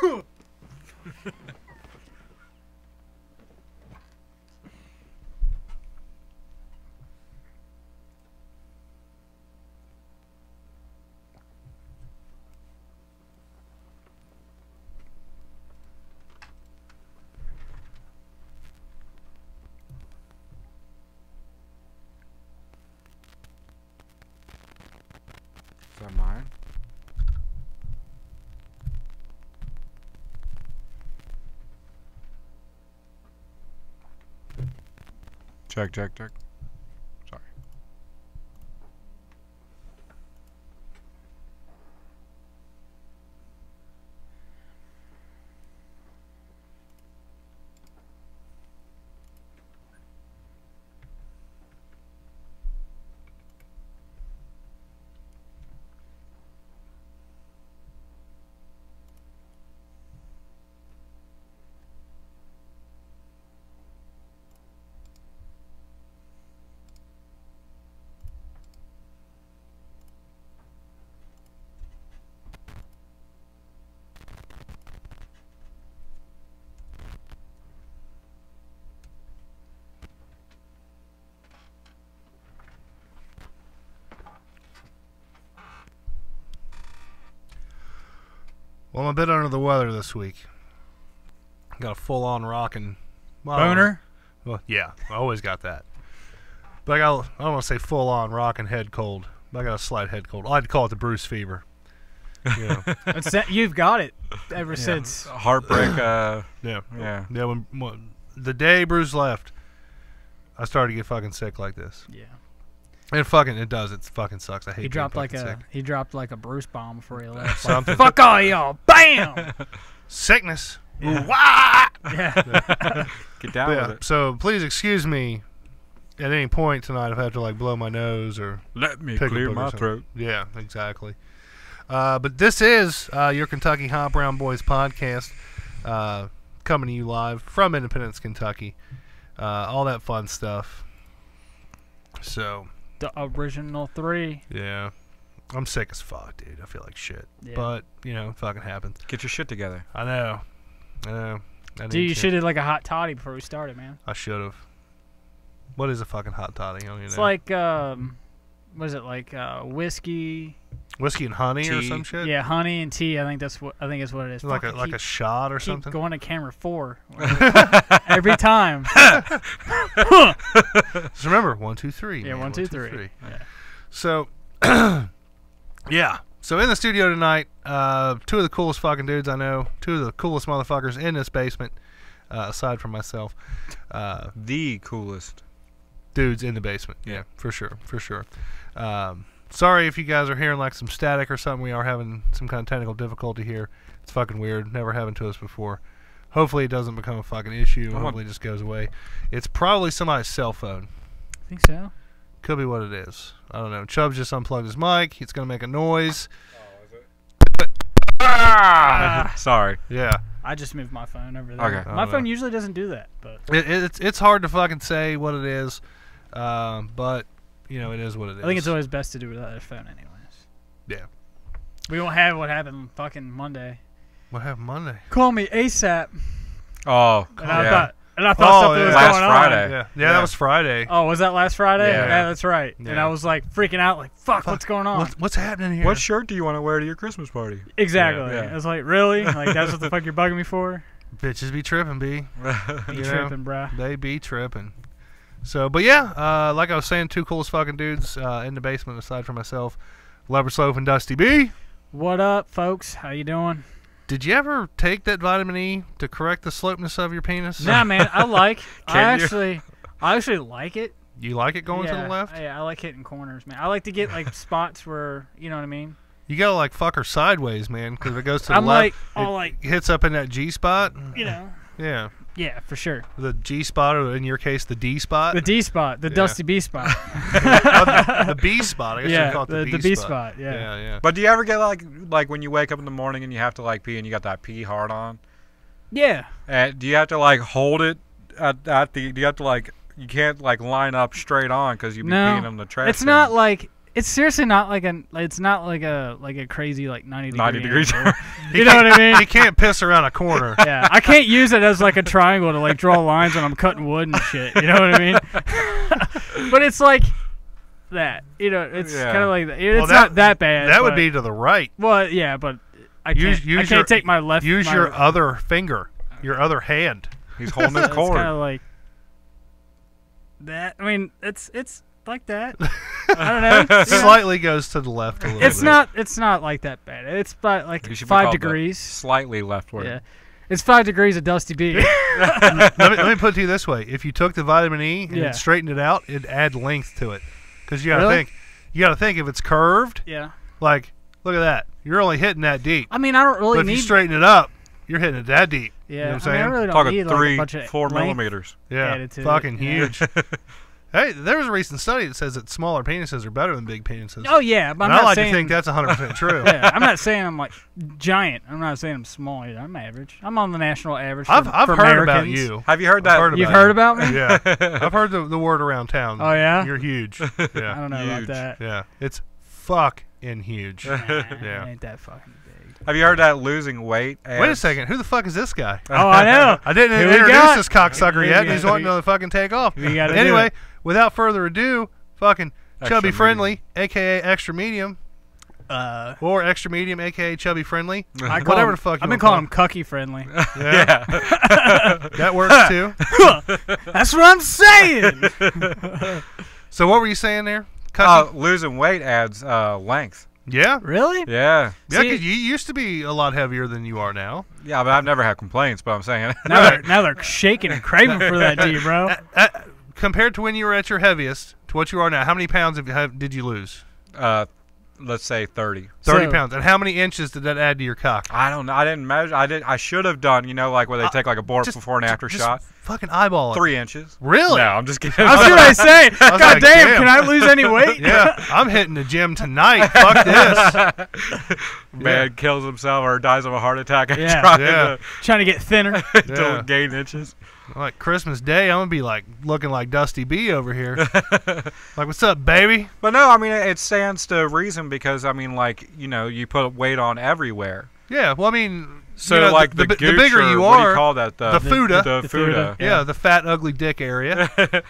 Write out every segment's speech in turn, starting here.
Is that mine? Check, check, check. Sorry. Well, I'm a bit under the weather this week. Got a full-on rockin' Boner? Well, yeah, I always got that. But I don't want to say full-on rockin' head cold. But I got a slight head cold. I like to call it the Bruce fever. You know. You've got it ever since. Heartbreak. Yeah. Yeah. Yeah. When the day Bruce left, I started to get fucking sick like this. Yeah. And fucking, it does. It fucking sucks. I hate. He dropped like sick. he dropped like a Bruce bomb before he left. Something. Fuck all y'all! Bam! Sickness. Yeah. Wah! Yeah. Get down with it. So please excuse me at any point tonight if I have to like blow my nose or Let me pick a clear book or my something. throat. Yeah, exactly. But this is your Kentucky Hot Brown Boys podcast, coming to you live from Independence, Kentucky. All that fun stuff. So The original 3. yeah, I'm sick as fuck, dude. I feel like shit. Yeah. But you know, it fucking happens. Get your shit together. I know. I Dude, you should have like a hot toddy before we started, man. I should have. What is a fucking hot toddy? I don't even It's know. like what is it, like whiskey? Whiskey and honey or Tea. some shit. Yeah, honey and tea. I think is what it is. Like Fuck, a shot or keep something. going to camera 4 every time. Just remember 1, 2, 3. Yeah, man. 1, 2, 3. Yeah. So, yeah. So in the studio tonight, 2 of the coolest fucking dudes I know, 2 of the coolest motherfuckers in this basement, aside from myself. The coolest. Dudes in the basement. Yeah, for sure. Sorry if you guys are hearing like some static or something. We are having some kind of technical difficulty here. It's fucking weird. Never happened to us before. Hopefully it doesn't become a fucking issue. Hopefully it just goes away. It's probably somebody's cell phone. I think so. Could be what it is. I don't know. Chubbs just unplugged his mic. It's going to make a noise. Oh, is it? Sorry. Yeah. I just moved my phone over there. Okay. My phone usually doesn't do that, but It's hard to fucking say what it is, but, you know, it is what it is. I think it's always best to do it without a phone anyways. Yeah. We won't have what happened fucking Monday. What happened Monday? Call me ASAP. Oh, And yeah. I thought something was Last going Friday. on. Yeah, that was Friday. Oh, was that last Friday? Yeah. That's right. Yeah. And I was like freaking out, like, fuck. What's going on? What's happening here? What shirt do you want to wear to your Christmas party? Exactly. Yeah. I was like, really? Like, that's what the fuck you're bugging me for? Bitches be tripping, B. You You know, tripping, bruh. They be tripping. So, but yeah, like I was saying, 2 coolest fucking dudes in the basement aside from myself, Leopard Slope and Dusty B. What up, folks? How you doing? Did you ever take that vitamin E to correct the slopeness of your penis? Nah, man. I Can you? actually like it. You like it going to the left? Yeah, I like hitting corners, man. I like to get like spots where, you know what I mean? You gotta like fuck her sideways, man, because if it goes to the I'm left, like, it hits up in that G spot. you know. Yeah, Yeah, for sure. the G spot, or in your case, the D spot. The D spot, the Yeah. Dusty B spot. The B spot. I guess Yeah, you call it the the B B spot, yeah. yeah. But do you ever get like when you wake up in the morning and you have to like pee and you got that pee hard on? Yeah. Do you have to like hold it at the? Do you have to like you can't like line up straight on because you'd be No, peeing in the trash? it's can. not like It's seriously not like it's not like a crazy like 90 degrees. angle. You know what I mean? He can't piss around a corner. Yeah, I can't use it as like a triangle to like draw lines when I'm cutting wood and shit. You know what I mean? But it's like that. You know, it's kind of like that. It's not that bad. That would be to the right. Well, yeah, but I can't take my left. Use your other finger, your other hand. He's holding his cord. It's kind of like that. I mean, it's like that. I don't know. Slightly goes to the left a little bit. It's not like that bad. It's about like You should be 5 called degrees. Slightly leftward. Yeah. It's 5 degrees of Dusty B. let me put it to you this way: if you took the vitamin E and Yeah. straightened it out, it'd add length to it. Because you gotta Really? think, if it's curved, Yeah. like look at that, you're only hitting that deep. I mean, I don't really But if need. you straighten it up, you're hitting it that deep. Yeah. You know what I'm I mean, I saying? really don't Talking need like a bunch of 4 length. millimeters. Yeah, added to it, fucking yeah. huge. Hey, there was a recent study that says that smaller penises are better than big penises. Oh yeah, but I'm and I not like saying. to think that's 100% true. Yeah, I'm not saying I'm like giant. I'm not saying I'm small either. I'm average. I'm on the national average. I've for heard about Americans. you. Have you heard that? You've heard about me? Yeah, I've heard the word around town. Oh, yeah? You're huge. I Yeah, don't know Huge. about that. yeah, it's fucking huge. Nah, Yeah. it ain't that fucking big. Have you heard that losing weight? Wait a second, who the fuck is this guy? Oh, I know. I didn't Who we introduce got? this cocksucker Who yet, we and he's got? wanting to fucking take off. We gotta do Anyway, it. without further ado, fucking Extra chubby medium. friendly, aka extra medium, Uh, or extra medium, aka chubby friendly. I call Whatever him, the fuck you I've been wanna calling him Cucky friendly. Yeah, Yeah. that works too. That's what I'm saying. So what were you saying there? Cucky? Losing weight adds length. Yeah, Really? Yeah. yeah, See- because you used to be a lot heavier than you are now. Yeah, but I've never had complaints, but I'm saying. Now they're shaking and craving for that G, bro. Compared to when you were at your heaviest to what you are now, how many pounds did you lose? Let's say 30. 30 So- pounds. And how many inches did that add to your cock? I don't know. I didn't measure. I should have done, like where they take like a before and after just shot. Fucking eyeball it. 3 inches. Really? No, I'm just kidding. I was gonna say, was God like, damn, damn. can I lose any weight? Yeah, I'm hitting the gym tonight. Fuck this. Man kills himself or dies of a heart attack and Yeah. trying Yeah. Trying to get thinner. to Yeah. gain inches. Like Christmas Day, I'm gonna be like looking like Dusty B over here. Like, what's up, baby? But no, I mean it stands to reason because I mean you put weight on everywhere. Yeah. Well, I mean, So you know, like the gooch bigger or you what do you are, call that? the fuda. The The fuda. fuda. yeah, the fat ugly dick area. Is that,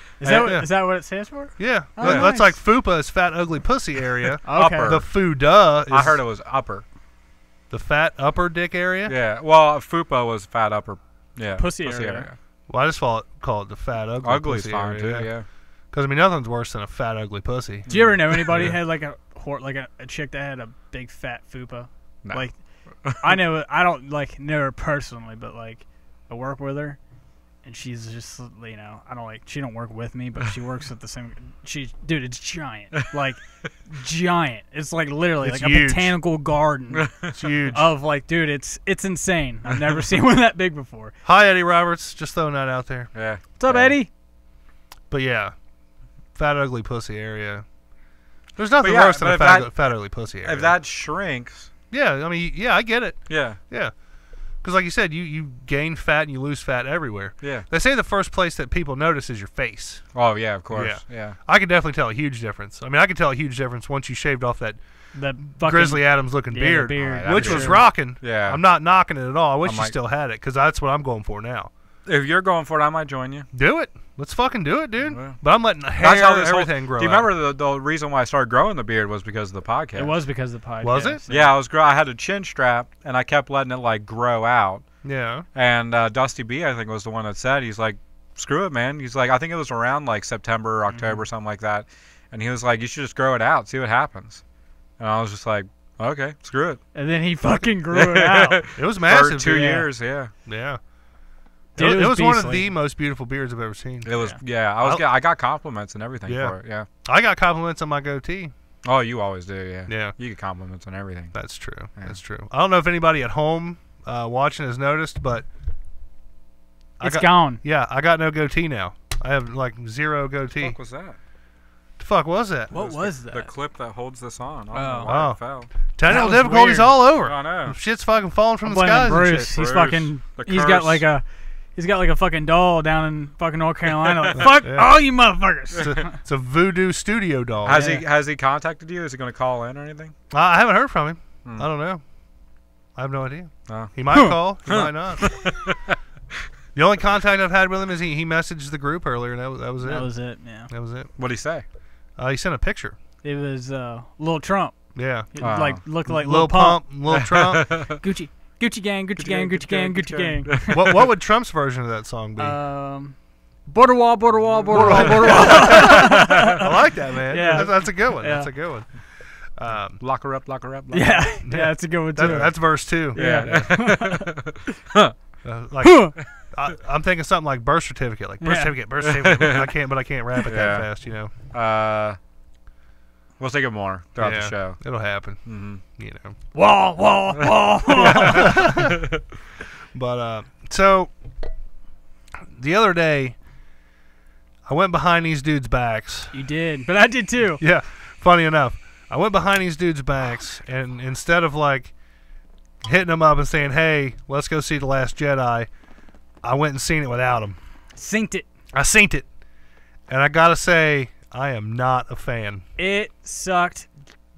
Yeah. is that what it stands for? Yeah, Oh, that's nice. like fupa is fat ugly pussy area. Okay. Upper. The fuda is I heard it was upper. the fat upper dick area. Yeah. Well, fupa was fat upper. Yeah. Pussy area. Well, I just call it the fat ugly. Ugly's pussy fine area, too. Yeah. Because I mean, nothing's worse than a fat ugly pussy. Do you ever know anybody who had like a chick that had a big fat fupa? No. Like, I don't like know her personally, but like, I work with her, and she's just I don't she don't work with me, but she works at the same. Dude, it's giant, like giant. It's like literally It's like huge. a botanical garden It's huge. of like, dude, it's insane. I've never seen one that big before. Hi, Eddie Roberts. Just throwing that out there. Yeah. What's up, Yeah. Eddie? But yeah, fat ugly pussy area. There's nothing yeah, worse than but a if fat ugly pussy area. If that shrinks, yeah, I mean, yeah, I get it. yeah, Yeah, because like you said, you gain fat and you lose fat everywhere. yeah. They say the first place that people notice is your face. Oh yeah, of course. Yeah. I can definitely tell a huge difference. I mean, I can tell a huge difference once you shaved off that The fucking Grizzly Adams looking yeah, beard, the beard. Alright, which that'd was be rocking. Yeah. I'm not knocking it at all. I wish I you might- still had it because that's what I'm going for now. If you're going for it, I might join you. Do it. Let's fucking do it, dude. Well, But I'm letting the hair, That's how this whole- everything grow. Do you remember the reason why I started growing the beard was because of the podcast? It was because of the podcast. Was it? Yeah, I had a chin strap and I kept letting it like grow out. Yeah. And Dusty B, I think, was the one that said, he's like, screw it, man. He's like, I think it was around like September or October, something like that. And he was like, you should just grow it out, see what happens. And I was just like, okay, screw it. And then he fucking grew it out. It was For massive. 2 dude. years, yeah. Yeah. Dude, it was one of beastly. the most beautiful beards I've ever seen. It was, Yeah. I got compliments and everything Yeah. for it, yeah. I got compliments on my goatee. Oh, you always do, yeah. Yeah. You get compliments on everything. That's true. Yeah. That's true. I don't know if anybody at home watching has noticed, but It's gone. Yeah, I got no goatee now. I have like zero What the goatee. fuck was that? The fuck was that? What was that? The clip that holds this on. I don't Oh. know why Oh. it fell. Technical was difficulties weird. all over. I know. Shit's fucking falling from I'm the blaming skies and Bruce. shit. He's Bruce, fucking. the He's got curse. like a. He's got like a fucking doll down in fucking North Carolina. Like, fuck all you motherfuckers. It's a voodoo studio doll. Has he contacted you? Is he going to call in or anything? I haven't heard from him. I don't know. I have no idea. Oh. He might call. He might not. The only contact I've had with him is he messaged the group earlier, and that was it. That was it, yeah. That was it. What'd he say? He sent a picture. It was Lil Trump. Yeah. It looked like Lil Pump, Lil Trump. Gucci. Gucci gang, Gucci gang, Gucci gang, Gucci gang. What would Trump's version of that song be? Border wall, border wall, border wall, border wall. I like that, man. Yeah. That's a good one. Yeah. That's a good one. Lock her up, lock her up. Lock Yeah, her up. yeah, that's a good one too. That's verse 2. Yeah. I'm thinking something like birth certificate, birth certificate. I can't rap it that fast, you know. We'll think of more throughout the show. It'll happen. Mm-hmm. You know. Wall, wall, wall. But so the other day, I went behind these dudes' backs. You did, but I did too. Yeah, funny enough, I went behind these dudes' backs, and instead of like hitting them up and saying, "Hey, let's go see The Last Jedi," I went and seen it without them. Synced it. I synced it, and I gotta say, I am not a fan. It sucked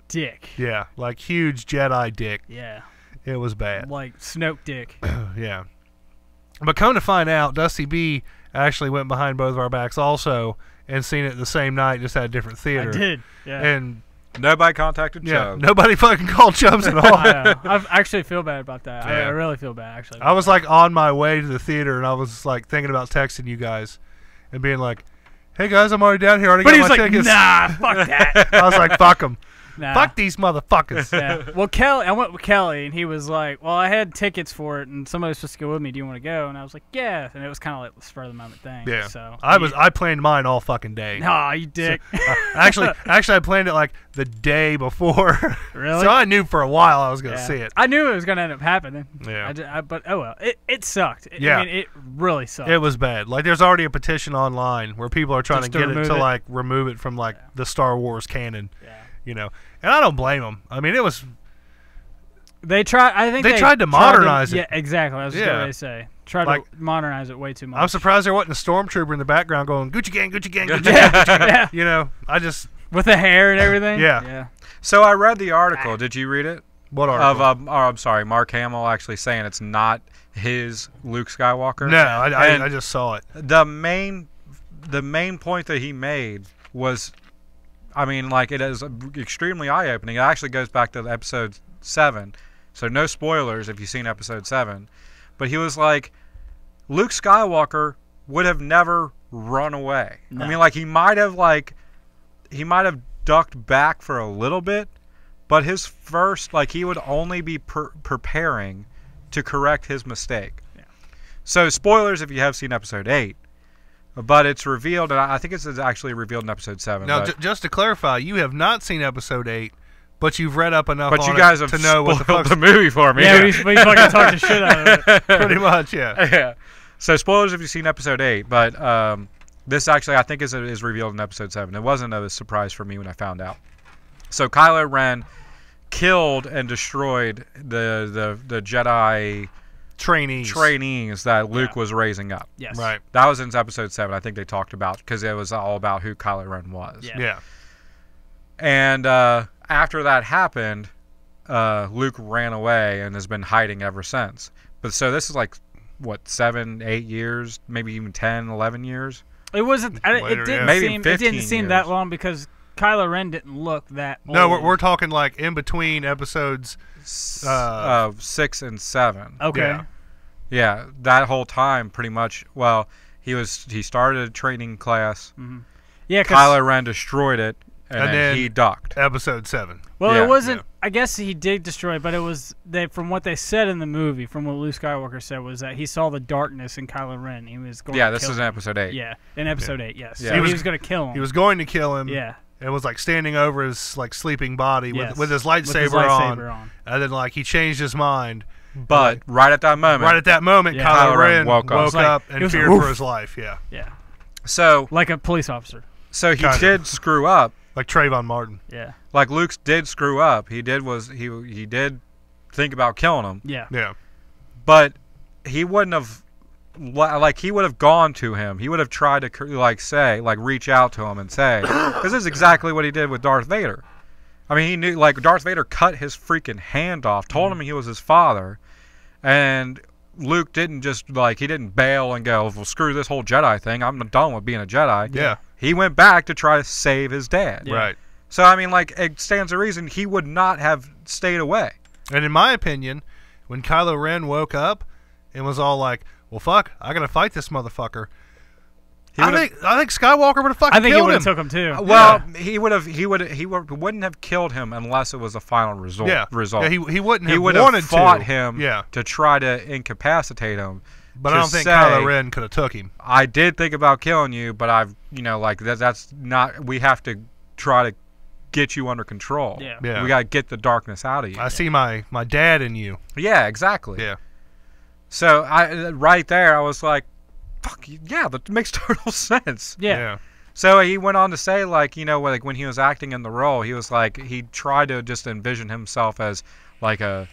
dick. Yeah, like huge Jedi dick. Yeah. It was bad. Like Snoke dick. Yeah. But come to find out, Dusty B actually went behind both of our backs also and seen it the same night, just at a different theater. I did. Yeah. And nobody contacted Chubb. Nobody fucking called Chubbs at all. I actually feel bad about that. Yeah. I really feel bad, actually. I was like on my way to the theater, and I was like thinking about texting you guys and being like, "Hey guys, I'm already down here. I already got my tickets." Nah, fuck that. I was like, "Fuck them. Nah. Fuck these motherfuckers." Yeah. Well, I went with Kelly, and he was like, "Well, I had tickets for it, and somebody was supposed to go with me. Do you want to go?" And I was like, "Yeah." And it was kind of like the spur of the moment thing. Yeah. So I planned mine all fucking day. Nah, you dick. Actually, I planned it like the day before. Really? So I knew for a while I was gonna see it. I knew it was gonna end up happening. Yeah. But oh well, it sucked. Yeah. I mean, it really sucked. It was bad. Like, there's already a petition online where people are trying Just to get it to remove it. like remove it from like the Star Wars canon. Yeah. You know, and I don't blame them. I mean, it was. They tried. I think They tried to modernize it. Yeah, exactly. I was just going to say. Tried Like, to modernize it way too much. I'm surprised there wasn't a stormtrooper in the background going Gucci gang, Gucci gang, Gucci gang. Yeah. You know, I just. With the hair and everything. Yeah. Yeah. So I read the article. Did you read it? What article? I'm sorry, Mark Hamill actually saying it's not his Luke Skywalker. No, I just saw it. The main point that he made was, I mean, like, it is extremely eye-opening. It actually goes back to episode 7, so no spoilers if you've seen episode 7. But he was like, Luke Skywalker would have never run away. No. I mean, like, he might have ducked back for a little bit, but his first, like, he would only be preparing to correct his mistake. Yeah. So, spoilers if you have seen episode 8. But it's revealed, and I think it's actually revealed in episode 7. Now, just to clarify, you have not seen episode 8, but you've read up enough but on you guys have to know what the spoiled fuck's the movie for me. Yeah, we fucking talked the shit out of it. pretty much, yeah. Yeah. So, spoilers if you've seen episode 8, but this actually, I think, is revealed in episode 7. It wasn't a surprise for me when I found out. So, Kylo Ren killed and destroyed the Jedi trainees that Luke was raising up. Yes. Right. That was in episode 7. I think they talked about, because it was all about who Kylo Ren was. Yeah. And after that happened, Luke ran away and has been hiding ever since. But so this is like, what, 7, 8 years, maybe even 10, 11 years? It wasn't. Later, it didn't yeah. Maybe seem. It 15 didn't seem years. that long because Kylo Ren didn't look that old. No, we're talking like in between episodes. 6 and 7. Okay. Yeah. Yeah, that whole time, pretty much. Well, he started a training class. Mm-hmm. Yeah, 'cause Kylo Ren destroyed it, and then he ducked. Episode 7. well, Yeah. it wasn't. Yeah. I guess he did destroy it, but it was from what they said in the movie, from what Luke Skywalker said, was that he saw the darkness in Kylo Ren. He was going. Yeah, to this kill is him. in episode 8. Yeah, in episode 8. Yes. Yeah. So He he was- was going to kill him. He was going to kill him. Yeah. And was like standing over his like sleeping body Yes. with his lightsaber, With his lightsaber on. and then like he changed his mind. But right at that moment, Right at that moment, Yeah. Kylo Ren woke up. woke Like, up it and was feared like, for "Oof." his life. Yeah, Yeah. so Like a police officer. he Kinda. did screw up. like Trayvon Martin. Yeah. Like Luke did screw up. He did think about killing him, Yeah. Yeah, but he wouldn't have like he would have gone to him. He would have tried to like say, like reach out to him and say, because this is exactly what he did with Darth Vader. I mean, he knew, like, Darth Vader cut his freaking hand off, told him he was his father, and Luke didn't just, like, he didn't bail and go, well, screw this whole Jedi thing. I'm done with being a Jedi. Yeah. He went back to try to save his dad. Yeah. Right. So, I mean, like, it stands to reason he would not have stayed away. And in my opinion, when Kylo Ren woke up and was all like, well, fuck, I got to fight this motherfucker. I think Skywalker would have fucking I think he killed would him. have took him too. Well, he wouldn't have killed him unless it was a final result. Yeah. result. Yeah, he wouldn't He have would wanted have fought to. him Yeah. to try to incapacitate him. But to I don't think say, Kylo Ren could have took him. I did think about killing you, but like that's not. We have to try to get you under control. Yeah. Yeah. We got to get the darkness out of you. I see my dad in you. Yeah, exactly. Yeah. So right there, I was like, "Fuck yeah, that makes total sense." Yeah. So he went on to say, like, like when he was acting in the role, he was like, he tried to just envision himself as like a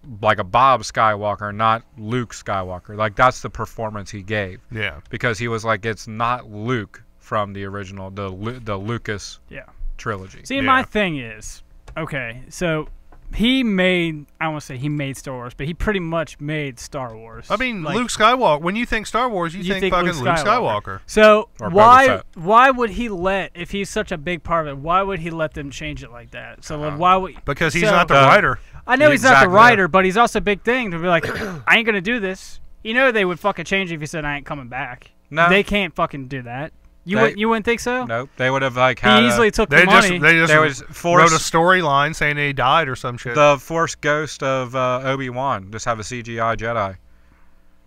Bob Skywalker, not Luke Skywalker. Like that's the performance he gave. Yeah. Because he was like, it's not Luke from the original, the Lucas trilogy. See, my thing is, okay, so he made, I don't want to say he made Star Wars, but he pretty much made Star Wars. I mean, like, Luke Skywalker. When you think Star Wars, you think fucking Luke Skywalker. So Or Boba Fett. why would he if he's such a big part of it, why would he let them change it like that? So why would Because he's not the writer. I know he's not Exactly. the writer, but he's also a big thing to be like, I ain't gonna do this. They would fucking change it if he said I ain't coming back. No. They can't fucking do that. You wouldn't think so? Nope. They would have like had He easily took the They money. just was wrote a storyline saying he died or some shit. the Force Ghost of Obi-Wan. Just have a CGI Jedi.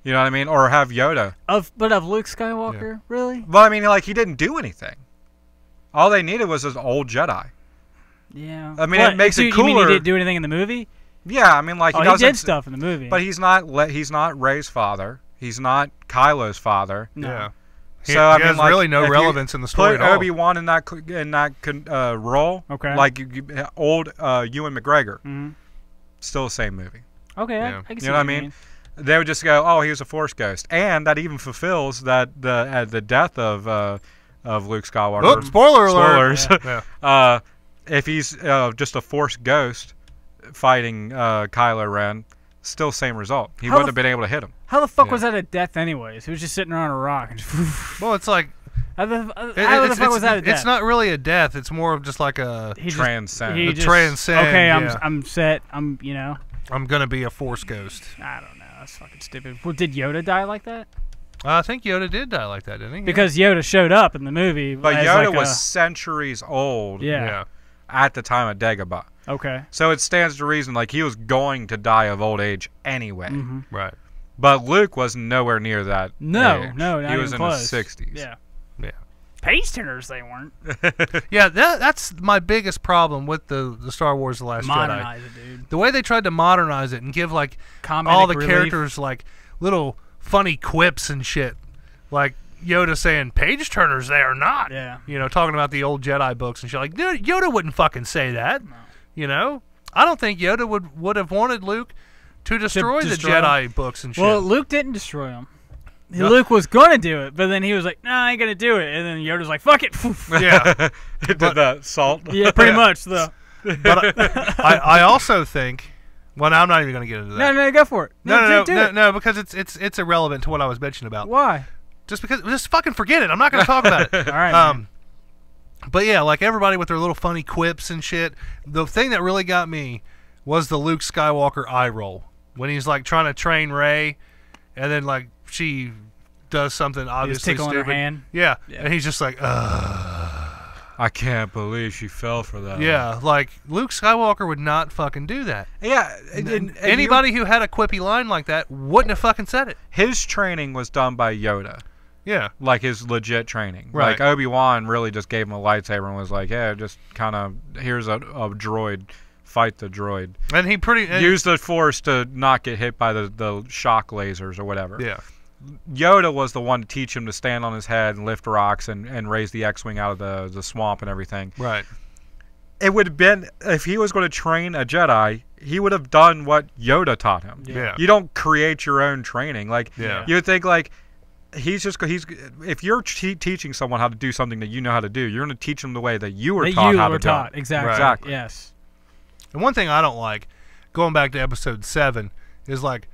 You know what I mean? Or have Yoda. Of Luke Skywalker, really? Well, I mean, like he didn't do anything. All they needed was an old Jedi. Yeah. I mean, it makes it You mean he cooler. didn't do anything in the movie? Yeah, I mean, like Oh, he he doesn't. did stuff in the movie. But he's not Rey's father. He's not Kylo's father. No. Yeah. So he I mean, has like, really no if you relevance in the story Put at all. Obi-Wan in that role. Okay. Like old Ewan McGregor. Mhm. Still the same movie. Okay, Yeah. I can see You know what I you mean? They would just go, "Oh, he was a Force ghost," and that even fulfills that the death of Luke Skywalker. Oh, spoiler alert. Spoilers. Yeah. If he's just a Force ghost fighting Kylo Ren, still same result. He wouldn't have been able to hit him. How the fuck Yeah. was that a death anyways? He was just sitting on a rock. And just, Well, it's like how the fuck was that a death? it's not really a death. It's more of just like a He just- Transcend. he The just- transcend, Okay, yeah. I'm set. I'm I'm gonna be a Force ghost. I don't know. That's fucking stupid. Well, did Yoda die like that? I think Yoda did die like that, didn't he? Because Yoda showed up in the movie. But as Yoda like was centuries old Yeah. at the time of Dagobah. Okay. So it stands to reason like he was going to die of old age anyway. Mm-hmm. Right. But Luke was nowhere near that No, age. no, not he was even in close. his 60s. Yeah. Yeah. Page turners, they weren't. Yeah, that's my biggest problem with the Star Wars: The Last Jedi. Modernize it, dude. The way they tried to modernize it and give like Comedic all the relief. characters like little funny quips and shit, like Yoda saying "page turners, they are not." Yeah. Talking about the old Jedi books and shit. Like, dude, Yoda wouldn't fucking say that. No. I don't think Yoda would have wanted Luke to destroy the destroy Jedi books and shit. Well, Luke didn't destroy him. Luke was gonna do it, but then he was like, "Nah, I ain't gonna do it." And then Yoda's like, "Fuck it." Yeah. He did that salt. Yeah, pretty much. Though. But I also think. Well, no, I'm not even going to get into that. No, go for it. No, because it's irrelevant to what I was mentioning about. Why? Just fucking forget it. I'm not going to talk about it. All right. Man. But yeah, like everybody with their little funny quips and shit. The thing that really got me was the Luke Skywalker eye roll when he's like trying to train Rey, and then like she does something obviously tickling stupid. her hand. Yeah, Yeah. and he's just like, I can't believe she fell for that. yeah, like Luke Skywalker would not fucking do that. Yeah. Anybody who had a quippy line like that wouldn't have fucking said it. His training was done by Yoda. Yeah. Like his legit training. Right. Like Obi-Wan really just gave him a lightsaber and was like, yeah, just kind of, here's a droid. Fight the droid. And he Use the Force to not get hit by the shock lasers or whatever. Yeah. Yoda was the one to teach him to stand on his head and lift rocks and raise the X-Wing out of the swamp and everything. Right. It would have been, if he was going to train a Jedi, he would have done what Yoda taught him. Yeah. You don't create your own training. Like, Yeah. you would think, like, if you're teaching someone how to do something that you know how to do, you're going to teach them the way that you were taught how to do it. Exactly. Right. Exactly. Yes. And one thing I don't like, going back to episode 7, is like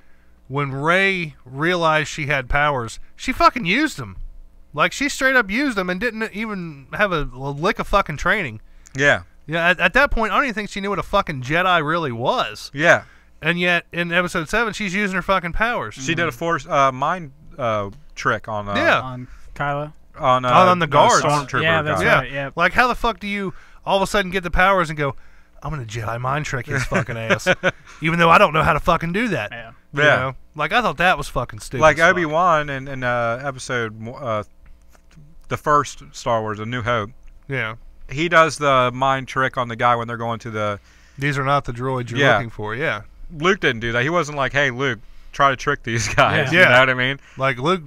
when Rey realized she had powers, she fucking used them. Like, she straight up used them and didn't even have a lick of fucking training. Yeah. Yeah, at that point, I don't even think she knew what a fucking Jedi really was. Yeah. And yet, in episode 7, she's using her fucking powers. She did a force mind trick on On Kylo. On the guards. Stormtrooper Yeah, that's guy. right. Yeah. Like, how the fuck do you all of a sudden get the powers and go, I'm going to Jedi mind trick his fucking ass, even though I don't know how to fucking do that. Yeah. You know? Like, I thought that was fucking stupid. Like as fuck. Obi-Wan in episode, the first Star Wars, A New Hope. Yeah. He does the mind trick on the guy when they're going to the... These are not the droids you're Yeah. looking for, yeah. Luke didn't do that. He wasn't like, hey, Luke, try to trick these guys. Yeah. You know what I mean? Like, Luke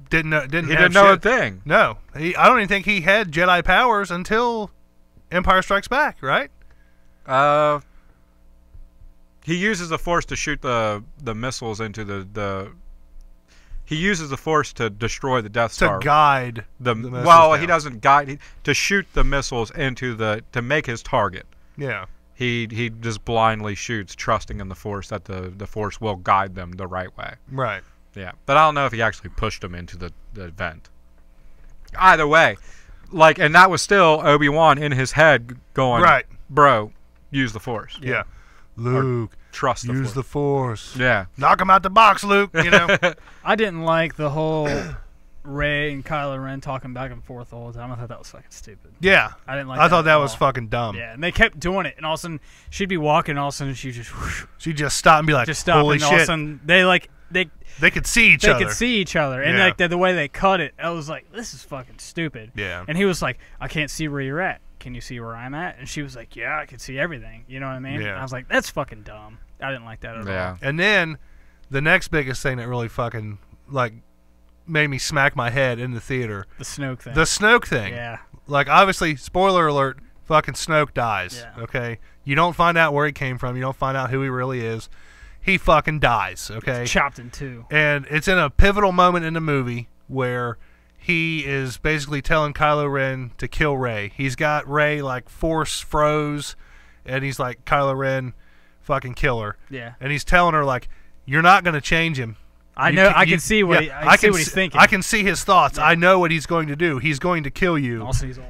didn't He have didn't know a shit. thing. No. I don't even think he had Jedi powers until Empire Strikes Back, right? He uses the Force to shoot the missiles into the... He uses the Force to destroy the Death Star. To guide the missiles well, he down. doesn't guide... to shoot the missiles into to make his target. Yeah. He just blindly shoots, trusting in the Force that the Force will guide them the right way. Right. Yeah, but I don't know if he actually pushed them into the vent. Either way, like, and that was still Obi-Wan in his head going, Right. bro, use the Force. Yeah. Luke, Trust the use Force. the Force. Yeah. Knock him out the box, Luke, you know? I didn't like the whole Rey and Kylo Ren talking back and forth the whole time. I thought that was fucking stupid. Yeah. I didn't like I thought that at was all. fucking dumb. Yeah, and they kept doing it, and all of a sudden she'd be walking, and all of a sudden she'd just whoosh, She just stopped and be like, just stop, holy and all of a shit. sudden They could see each they other. could see each other, and Yeah. like the way they cut it, I was like, this is fucking stupid. Yeah. And he was like, I can't see where you're at. Can you see where I'm at? And she was like, yeah, I can see everything. You know what I mean? Yeah. And I was like, that's fucking dumb. I didn't like that at all. And then the next biggest thing that really fucking, like, made me smack my head in the theater. The Snoke thing. The Snoke thing. Yeah. Like, obviously, spoiler alert, fucking Snoke dies. Yeah. Okay? You don't find out where he came from. You don't find out who he really is. He fucking dies. Okay? Chopped in two. And it's in a pivotal moment in the movie where he is basically telling Kylo Ren to kill Rey. He's got Rey, like, force froze, and he's like, Kylo Ren, fucking kill her. Yeah. And he's telling her, like, you're not going to change him. I know. I can see what I see what he's thinking. I can see his thoughts. I know what he's going to do. He's going to kill you. Also, he's old.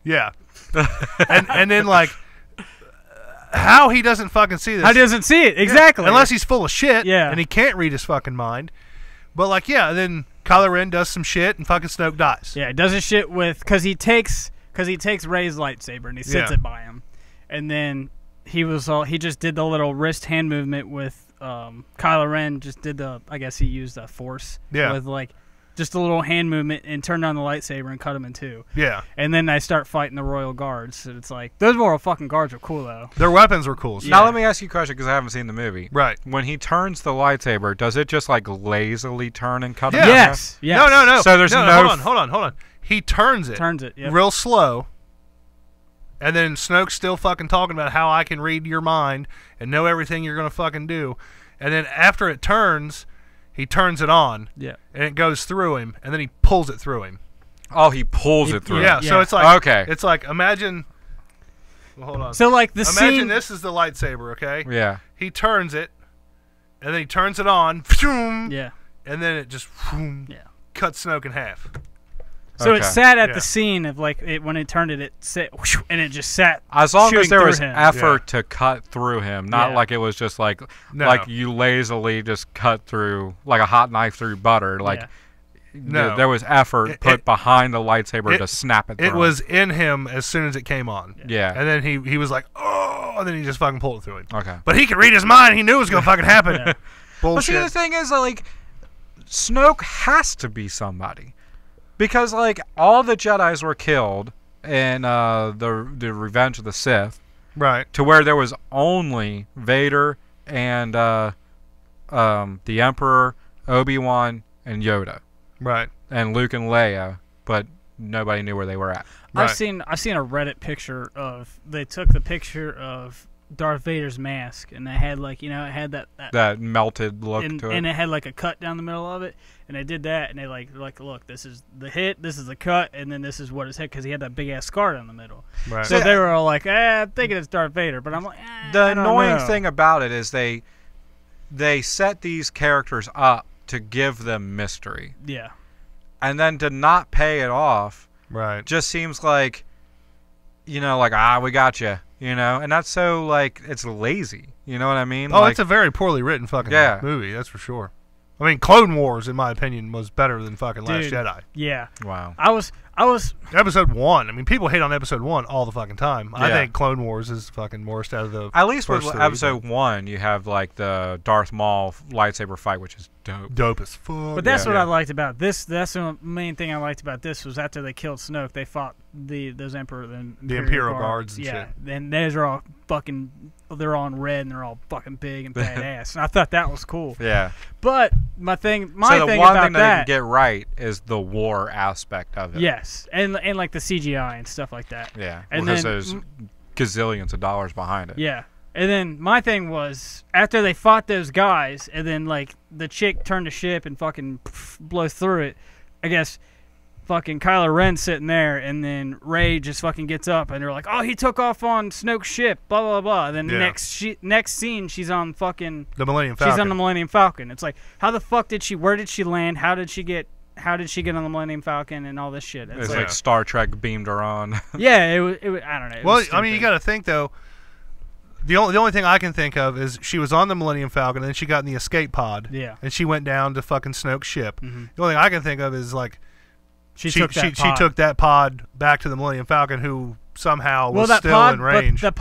Yeah. and then, like, how he doesn't fucking see this. How doesn't see it exactly? Unless he's full of shit. Yeah. And he can't read his fucking mind. But, like, yeah, then Kylo Ren does some shit and fucking Snoke dies. Yeah, does his shit with because he takes Rey's lightsaber and he sits Yeah. it by him, and then he just did the little wrist hand movement with Kylo Ren. Just did I guess he used the Force. Yeah. With like just a little hand movement and turned on the lightsaber and cut him in two. Yeah. And then I start fighting the Royal Guards. And it's like those Royal fucking Guards are cool though. Their weapons were cool. So. Now let me ask you a question because I haven't seen the movie. Right. When he turns the lightsaber, does it just like lazily turn and cut him? Yeah. in half? Yes. Yes. No. So there's no Hold on. He turns it. Turns it. Yep. Real slow. And then Snoke's still fucking talking about how I can read your mind and know everything you're going to fucking do. And then after it turns, he turns it on. Yeah. And it goes through him. And then he pulls it through him. Oh, he pulls it through. Yeah. Yeah. So it's like, Okay. It's like, imagine. Well, hold on. So like the Imagine scene. this is the lightsaber, okay? Yeah. He turns it. And then he turns it on. Yeah. And then it just cuts Snoke in half. So Okay. it sat at Yeah. the scene of like when it turned it sat whoosh, and it just sat. As long as shooting there through was him. effort to cut through him, not Yeah. like it was just like No. like you lazily just cut through like a hot knife through butter. Like Yeah. No. there was effort put behind the lightsaber it- to snap it through. It was in him as soon as it came on. Yeah. And then he was like, oh, and then he just fucking pulled it through him. Okay. But he could read his mind. He knew it was going to fucking happen. Yeah. Well, see, Bullshit. the thing is, like, Snoke has to be somebody. Because, like, all the Jedis were killed in the Revenge of the Sith, Right. to where there was only Vader and the Emperor, Obi-Wan, and Yoda. Right. And Luke and Leia, but nobody knew where they were at. Right. I've seen a Reddit picture of they took the picture of Darth Vader's mask, and it had like it had that melted look and, to it. and it had like a cut down the middle of it, and they did that, and they like look, this is the hit, this is the cut, and then this is what is hit, because he had that big ass scar down the middle. Right. So they were all like, I'm thinking it's Darth Vader, but I'm like, The I don't annoying know. thing about it is they set these characters up to give them mystery, Yeah. and then to not pay it off Right. just seems like, like, we got you, and that's so, like, it's lazy, you know what I mean? Oh, like, it's a very poorly written fucking Yeah. movie, that's for sure. I mean, Clone Wars, in my opinion, was better than fucking Last Dude. Jedi. Yeah. wow. I was Episode 1, I mean, people hate on Episode 1 all the fucking time. I Yeah. think Clone Wars is fucking worst out of the At least with first three, episode 1, you have, like, the Darth Maul lightsaber fight, which is dope. dope as fuck. But that's Yeah. what I liked about this. That's the main thing I liked about this was after they killed Snoke, they fought those The Imperial Guards and yeah, shit. and those are all fucking. They're all in red and they're all fucking big and badass. And I thought that was cool. Yeah. But my thing So the thing one about thing that that, they can get right is the war aspect of it. yes, and like the CGI and stuff like that. Yeah. And Because then- there's gazillions of dollars behind it. Yeah. And then my thing was after they fought those guys, and then like the chick turned the ship and fucking blows through it. I guess fucking Kylo Ren's sitting there, and then Rey just fucking gets up, and they're like, "Oh, he took off on Snoke's ship." Blah blah blah. And then Yeah. next scene, she's on fucking. The Millennium Falcon. She's on the Millennium Falcon. It's like, how the fuck did she? Where did she land? How did she get on the Millennium Falcon and all this shit? It's Yeah. like Star Trek beamed her on. Yeah, it was. I don't know. It Well, was I mean, you stupid. got to think though. The only thing I can think of is she was on the Millennium Falcon, and then she got in the escape pod. Yeah. And she went down to fucking Snoke's ship. Mhm. The only thing I can think of is like She took that she pod. took that pod back to the Millennium Falcon, who somehow was that still pod, in range. But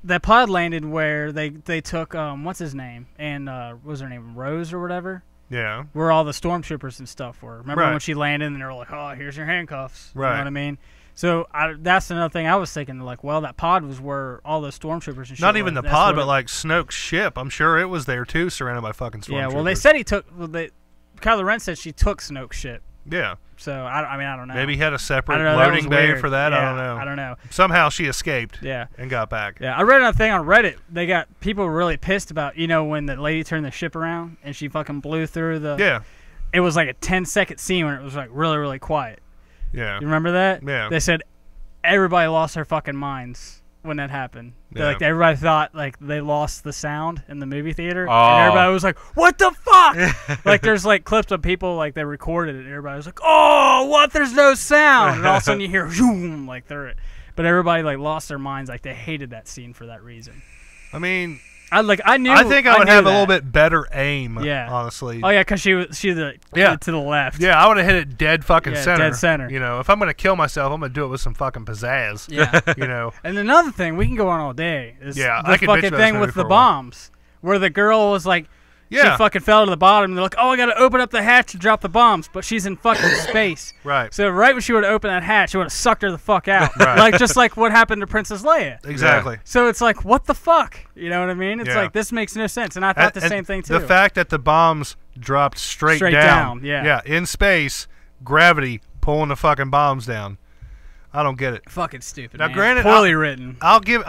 that pod landed where they took what's his name, and what was her name, Rose or whatever, Yeah. where all the stormtroopers and stuff were. Remember Right. when she landed and they were like, "Oh, here's your handcuffs." You Right. know what I mean? So that's another thing I was thinking. Like, well, that pod was where all those stormtroopers and shit. Not even were. the That's pod, what but it- like Snoke's ship. I'm sure it was there too, surrounded by fucking stormtroopers. yeah. Well, they said he took. Well, Kylo Ren said she took Snoke's ship. Yeah. So I mean, I don't know. Maybe he had a I separate don't know, that loading was bay weird. for that. I Yeah, don't know. I don't know. Somehow she escaped Yeah. and got back. Yeah, I read another thing on Reddit. They got people really pissed about, when the lady turned the ship around and she fucking blew through the. Yeah. It was like a 10-second scene when it was like really, really quiet. Yeah. You remember that? Yeah. They said everybody lost their fucking minds when that happened. Yeah. Like everybody thought like they lost the sound in the movie theater, Oh. and everybody was like, "What the fuck?" Like there's like clips of people like they recorded it, and everybody was like, "Oh, what? There's no sound," and all of a sudden you hear zoom like they're. But everybody like lost their minds, like they hated that scene for that reason. I mean, I knew. I think I would knew have a that. little bit better aim. Yeah. Honestly. Oh yeah, because she's Yeah. to the left. Yeah, I would have hit it dead fucking Yeah, center. dead center. You know, if I'm gonna kill myself, I'm gonna do it with some fucking pizzazz. Yeah. You know. And another thing, we can go on all day. Is Yeah, the I could bitch fucking about thing this with movie the for a while. bombs, where the girl was like, Yeah. she fucking fell to the bottom, and they're like, "Oh, I gotta open up the hatch to drop the bombs," but she's in fucking space. Right. So right when she would have opened that hatch, it would have sucked her the fuck out, Right. like just like what happened to Princess Leia. Exactly. So it's like, what the fuck? You know what I mean? It's Yeah. like this makes no sense, and I thought the And same thing too. The fact that the bombs dropped straight down, yeah. Yeah, in space, gravity pulling the fucking bombs down. I don't get it. fucking stupid. Now, man. granted, poorly written. I'll give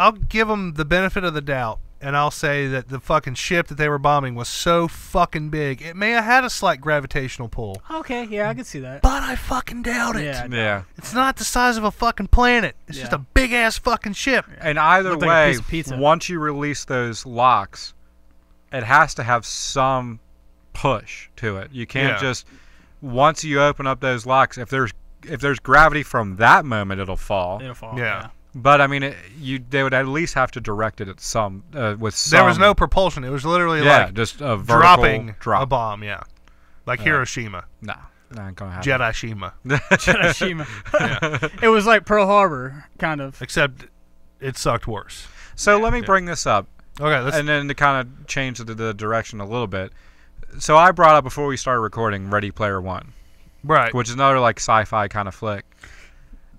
them the benefit of the doubt, and I'll say that the fucking ship that they were bombing was so fucking big, it may have had a slight gravitational pull. Okay, yeah, I can see that. But I fucking doubt it. Yeah. Yeah. It's not the size of a fucking planet. It's just Yeah. a big ass fucking ship. And either Looked like a way, piece of pizza. once you release those locks, it has to have some push to it. You can't Yeah. just once you open up those locks. If there's gravity from that moment, it'll fall. It'll fall. Yeah. But I mean, they would at least have to direct it at some with some. There was no propulsion. It was literally yeah, like just a vertical dropping drop. a bomb. Yeah, like Hiroshima, No, that ain't gonna happen. Jedi-shima. Hiroshima. It was like Pearl Harbor, kind of. Except it sucked worse. So let me bring this up, Okay, let's. and then to kind of change the direction a little bit. So I brought up before we started recording Ready Player One, Right. which is another like sci-fi kind of flick,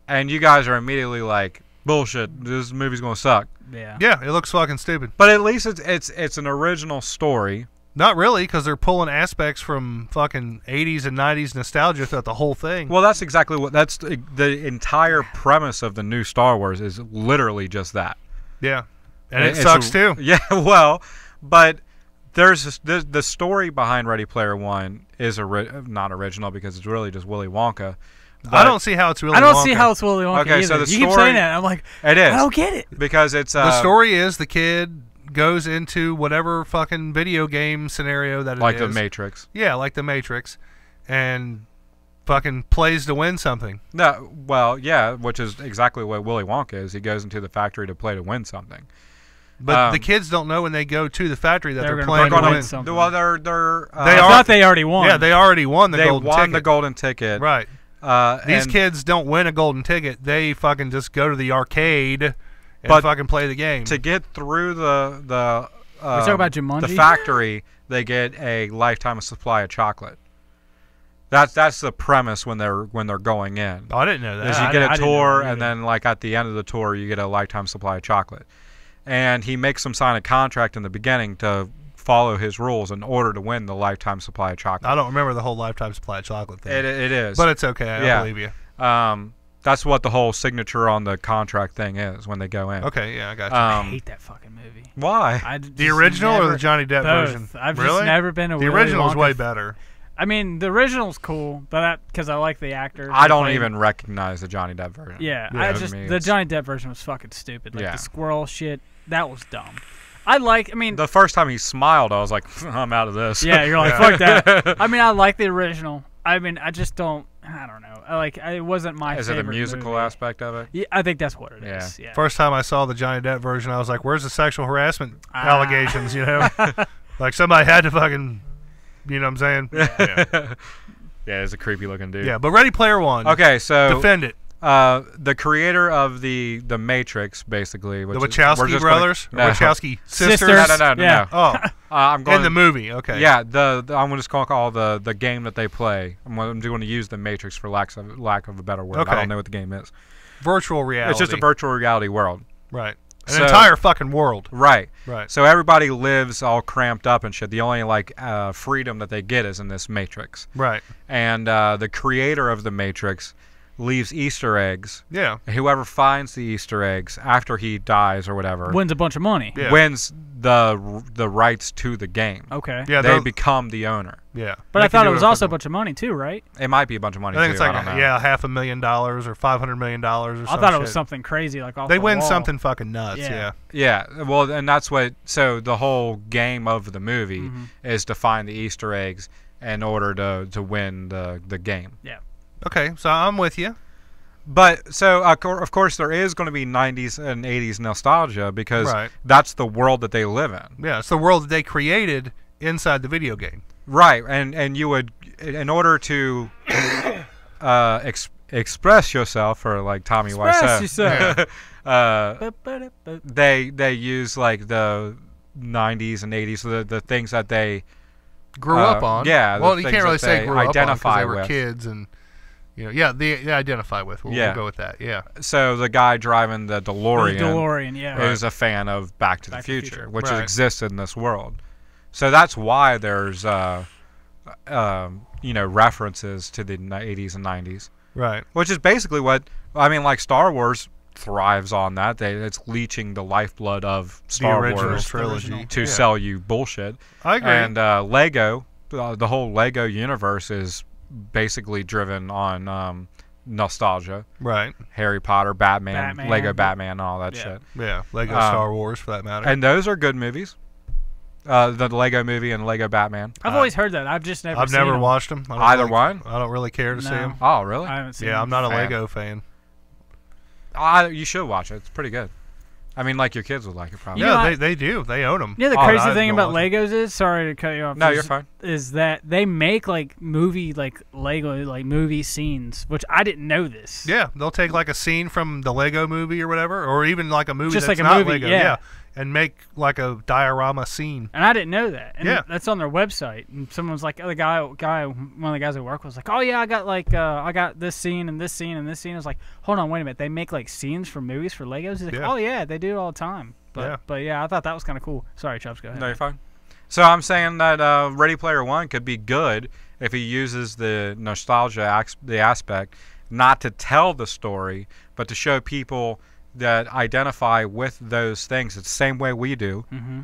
and you guys are immediately like, bullshit, this movie's gonna suck. Yeah. Yeah, it looks fucking stupid. But at least it's an original story. Not really, because they're pulling aspects from fucking 80s and 90s nostalgia throughout the whole thing. Well, that's exactly what that's the entire premise of the new Star Wars is literally just that. Yeah. And it sucks too. Yeah, well, but there's the story behind Ready Player One is not original because it's really just Willy Wonka. I don't see how it's really. I don't Wonka. see how it's Willy Wonka. Okay, either. so the you keep story- saying that. I'm like, It is. I don't get it. Because it's The story is the kid goes into whatever fucking video game scenario that it like is. the Matrix. Yeah, like the Matrix, and fucking plays to win something. No, well, yeah, which is exactly what Willy Wonka is. He goes into the factory to play to win something. But the kids don't know when they go to the factory that they're gonna playing to gonna win. win something. Well, They I are- thought they already won. Yeah, they already won the they golden won ticket. the golden ticket. Right. These and- kids don't win a golden ticket. They fucking just go to the arcade and But fucking play the game. to get through the We talking about Jumanji? the factory, they get a lifetime supply of chocolate. That's the premise when they're going in. I didn't know that. Is you I get a didn't know tour, that and either. then like at the end of the tour, you get a lifetime supply of chocolate. And he makes them sign a contract in the beginning to follow his rules in order to win the lifetime supply of chocolate. I don't remember the whole lifetime supply of chocolate thing. It is, But it's okay. I Yeah. believe you. that's what the whole signature on the contract thing is when they go in. Okay, yeah, I got you. I hate that fucking movie. Why? The original or the Johnny Depp both. version? I've really? just never been a The Willy original's Wonka way better. I mean, the original's cool, but because I like the actor. I don't Played- even recognize the Johnny Depp version. Yeah, Yeah, I to just me the it's- Johnny Depp version was fucking stupid. Like Yeah. the squirrel shit, that was dumb. I mean, The first time he smiled, I was like, I'm out of this. yeah, you're like, Yeah. fuck that. I mean, I like the original. I mean, I just don't. I don't know. It wasn't my Is it favorite the musical movie. aspect of it? Yeah, I think that's what it is. Yeah. First time I saw the Johnny Depp version, I was like, "Where's the sexual harassment allegations?" You know, like somebody had to fucking, you know what I'm saying? Yeah. Yeah, he's a creepy looking dude. Yeah, but Ready Player One. Okay, so Defend it. the creator of the Matrix, basically, which The is, we're Wachowski just brothers, Gonna, no. Wachowski sisters. Sisters. No. Yeah. Oh, I'm going in the movie. Okay. Yeah, I'm just going to call the game that they play. I'm going to use the Matrix for lack of a better word. Okay. I don't know what the game is. Virtual reality. It's just a virtual reality world. Right. An So- entire fucking world. Right. Right. So everybody lives all cramped up and shit. The only freedom that they get is in this Matrix. Right. And the creator of the Matrix leaves Easter eggs. Yeah. Whoever finds the Easter eggs after he dies or whatever Wins a bunch of money. Yeah. wins the rights to the game. Okay. Yeah. They become the owner. Yeah. But They I can thought do it was a also a fucking- bunch of money too, right? It might be a bunch of money I think too. it's like I don't know. $500,000 or $500 million or something. I thought it was something crazy like off They the win wall. something fucking nuts. Yeah. Yeah. Yeah, well, and that's what. So the whole game of the movie Mm-hmm. is to find the Easter eggs in order to win the game. Okay. So I'm with you. But so of course there is going to be 90s and 80s nostalgia because Right. that's the world that they live in. Yeah. It's the world that they created inside the video game. Right, and you would, in order to express yourself, or like Tommy Express Wiseau, yourself. they use like the 90s and 80s, the things that they Grew up on. yeah, the Well, you things can't really that say they grew up on because identify they were with. kids and, you know, yeah, they identify with. We'll Yeah. go with that. Yeah. So the guy driving the DeLorean, DeLorean, yeah. is a fan of Back to the Back to the Future, Future. which Right. exists in this world. So that's why there's references to the 80s and 90s, Right. which is basically what I mean. Like Star Wars thrives on that. It's leeching the lifeblood of Star the original Wars trilogy. to Yeah. sell you bullshit. I agree. And Lego, the whole Lego universe is driven on nostalgia. Right. Harry Potter, Batman, Batman. Lego Batman, and all that Yeah. shit. Yeah. Lego Um, Star Wars, for that matter. And those are good movies. The Lego movie and Lego Batman. I've always heard that. I've just never I've seen never them. watched them. Either one? I don't really care to see No. them. Oh, really? I haven't seen Yeah, them. I'm not a Fan. Lego fan. You should watch it. It's pretty good. I mean, like your kids would like it probably. You know, Yeah, I- they do. They own them. You know the Oh, crazy I thing don't about watch Legos is, sorry to cut you off. No, is- you're fine. Is that they make like Lego like movie scenes, which I didn't know this. Yeah, they'll take like a scene from the Lego movie or whatever, or even like a movie Just that's like a not movie, Lego. yeah. And make like a diorama scene. And I didn't know that. And Yeah. that's on their website. And someone was like, one of the guys at work was like, oh yeah, I got this scene and this scene and this scene. I was like, hold on, wait a minute. They make like scenes for movies for Legos? He's like, Yeah. oh yeah, they do it all the time. Yeah. But yeah, I thought that was kind of cool. Sorry, Chubbs, go ahead. No, you're fine. So I'm saying that Ready Player One could be good if he uses the nostalgia the aspect, not to tell the story, but to show people that identify with those things. It's the same way we do Mm-hmm.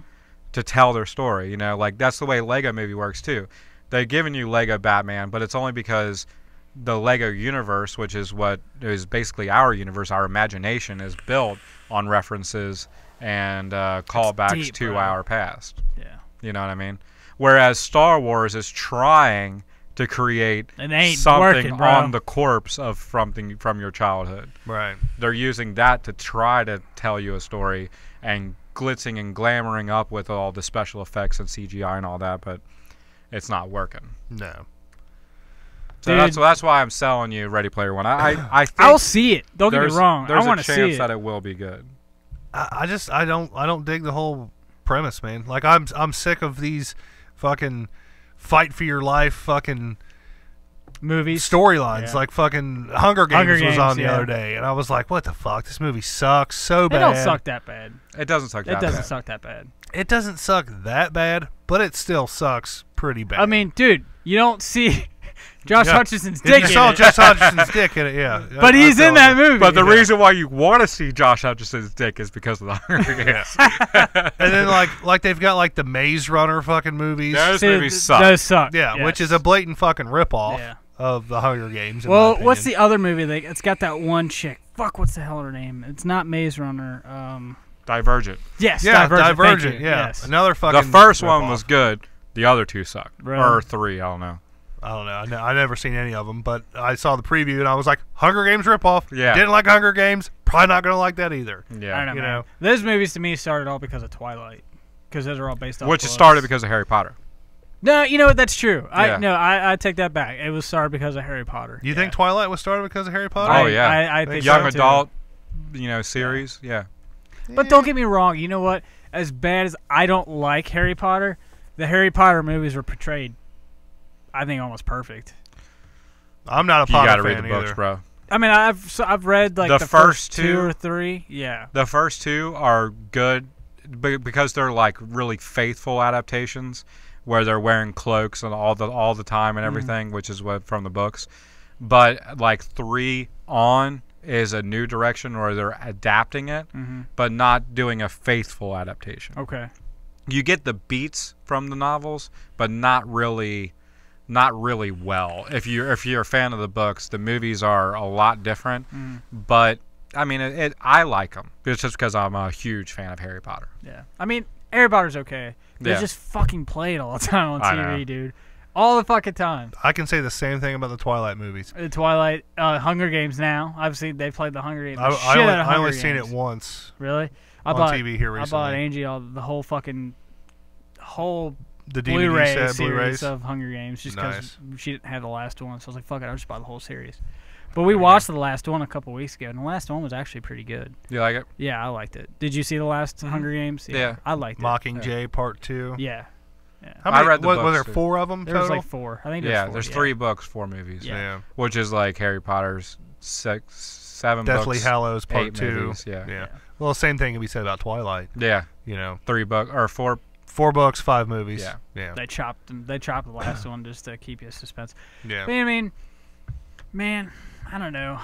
to tell their story. You know, like that's the way Lego movie works too. They've given you Lego Batman, but it's only because the Lego universe, which is what is basically our universe, our imagination, is built on references and callbacks deep, to bro. our past. Yeah. You know what I mean? Whereas Star Wars is trying to create It ain't something working, bro. on the corpse of something from your childhood. Right. They're using that to try to tell you a story and glitzing and glamoring up with all the special effects and CGI and all that, but it's not working. No. So that's why I'm selling you Ready Player One. I think I'll see it. Don't get me wrong. There's I want a to see chance it. that it will be good. I don't dig the whole premise, man. Like I'm sick of these fucking fight for your life fucking Movies. storylines. Yeah. Like fucking Hunger Games, Hunger was Games, on the yeah. other day, and I was like, what the fuck? This movie sucks so It bad. don't suck that bad. It doesn't suck that It doesn't bad. suck that bad. It doesn't suck that bad, but it still sucks pretty bad. I mean, dude, you don't see Josh Yeah. Hutcherson's You dick in saw it. Josh Hutcherson's dick in it, yeah. But I he's feel in that it. movie. But the Yeah. reason why you want to see Josh Hutcherson's dick is because of the Hunger Games. And then like they've got like the Maze Runner fucking movies. Those See, movies it suck. does suck. Yeah, yes. which is a blatant fucking ripoff Yeah. of the Hunger Games. in Well, my what's opinion. the other movie? It's got that one chick. Fuck, what's the hell her name? It's not Maze Runner. Divergent. Yes, Yeah, Divergent. Divergent. Thank you. Yeah, Yes. another fucking. The first one ripoff. was good. The other two sucked. Really? Or three, I don't know. I don't know. I never seen any of them, but I saw the preview and I was like, Hunger Games ripoff. Yeah. Didn't like Hunger Games. Probably not gonna like that either. Yeah. I don't know. You man. know. Those movies to me started all because of Twilight, because those are all based off. Which books. started because of Harry Potter. No, you know what? That's true. Yeah. I take that back. It was started because of Harry Potter. You Yeah. think Twilight was started because of Harry Potter? Oh, yeah. I think Young so, too. adult, series. Yeah. But don't get me wrong. You know what? As bad as I don't like Harry Potter, the Harry Potter movies were portrayed, I think, almost perfect. I'm not a You Potter got to fan read the books, either. bro. I mean, I've read like The the first two two- or three. Yeah. The first two are good because they're like really faithful adaptations where they're wearing cloaks and all the time and everything, which is what from the books. But like 3 on is a new direction where they're adapting it, but not doing a faithful adaptation. Okay. You get the beats from the novels, but not really well. If you're a fan of the books, the movies are a lot different. But I mean, I like them. It's just because I'm a huge fan of Harry Potter. Yeah. I mean, Harry Potter's okay. They Yeah. just fucking play it all the time on I TV, know. dude. All the fucking time. I can say the same thing about the Twilight movies. The Twilight, Hunger Games now. Obviously, they played the Hunger Games. I only seen it once. Really? on TV here I recently. bought Angie the whole The DVD Blu-ray set, series Blu-rays. of Hunger Games just because Nice. she didn't have the last one. So I was like, fuck it, I'll just buy the whole series. But we watched the last one a couple weeks ago, and the last one was actually pretty good. You like it? Yeah, I liked it. Did you see the last Hunger Games? Yeah. I liked it. Mockingjay Part 2. Yeah. How I many, read the was books, there too. 4 of them There was total? like 4. I think there was Yeah, 4, there's 3 books, 4 movies. Yeah. Which is like Harry Potter's 7 Deathly books. Hallows Part 8 2. movies, yeah. Yeah. Well, same thing can be said about Twilight. Yeah. You know, 3 books or 4. 4 books, 5 movies. Yeah. Yeah. They chopped the last one just to keep you in suspense. Yeah. But I mean, man, I don't know.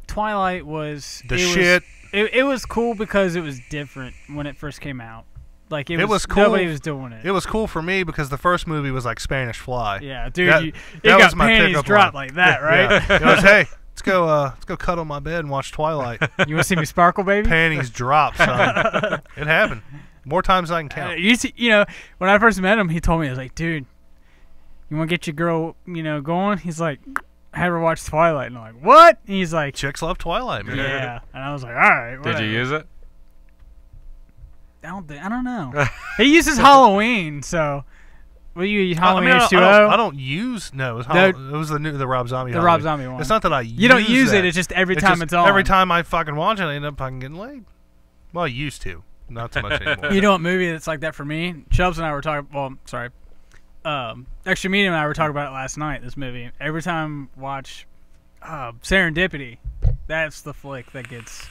Twilight was The shit. It was cool because it was different when it first came out. Like it was cool. Nobody was doing it. It was cool for me because the first movie was like Spanish Fly. Yeah, dude, That- you that got was my panties pickup dropped line. like that, right? Yeah. It was, hey, let's go cut on my bed and watch Twilight. You want to see me sparkle, baby? Panties dropped, son. It happened more times than I can count. You know, when I first met him, he told me, I was like, dude, you want to get your girl, going? He's like, have her watch Twilight. And I'm like, what? And he's like, Chicks love Twilight, man. yeah. And I was like, all right. Did you use it? I don't know. He uses Halloween, so. Will you use Halloween H2O? I don't use. No, it was the Rob Zombie. The Halloween. Rob Zombie one. It's not that I You don't use that. it. It's just every time it's on. Every time I fucking watch it, I end up fucking getting laid. Well, I used to. Not so much anymore. You know what movie that's like that for me? Chubbs and I were talking. Well, sorry. Extra Medium and I were talking about it last night. This movie. Every time I watch Serendipity, that's the flick that gets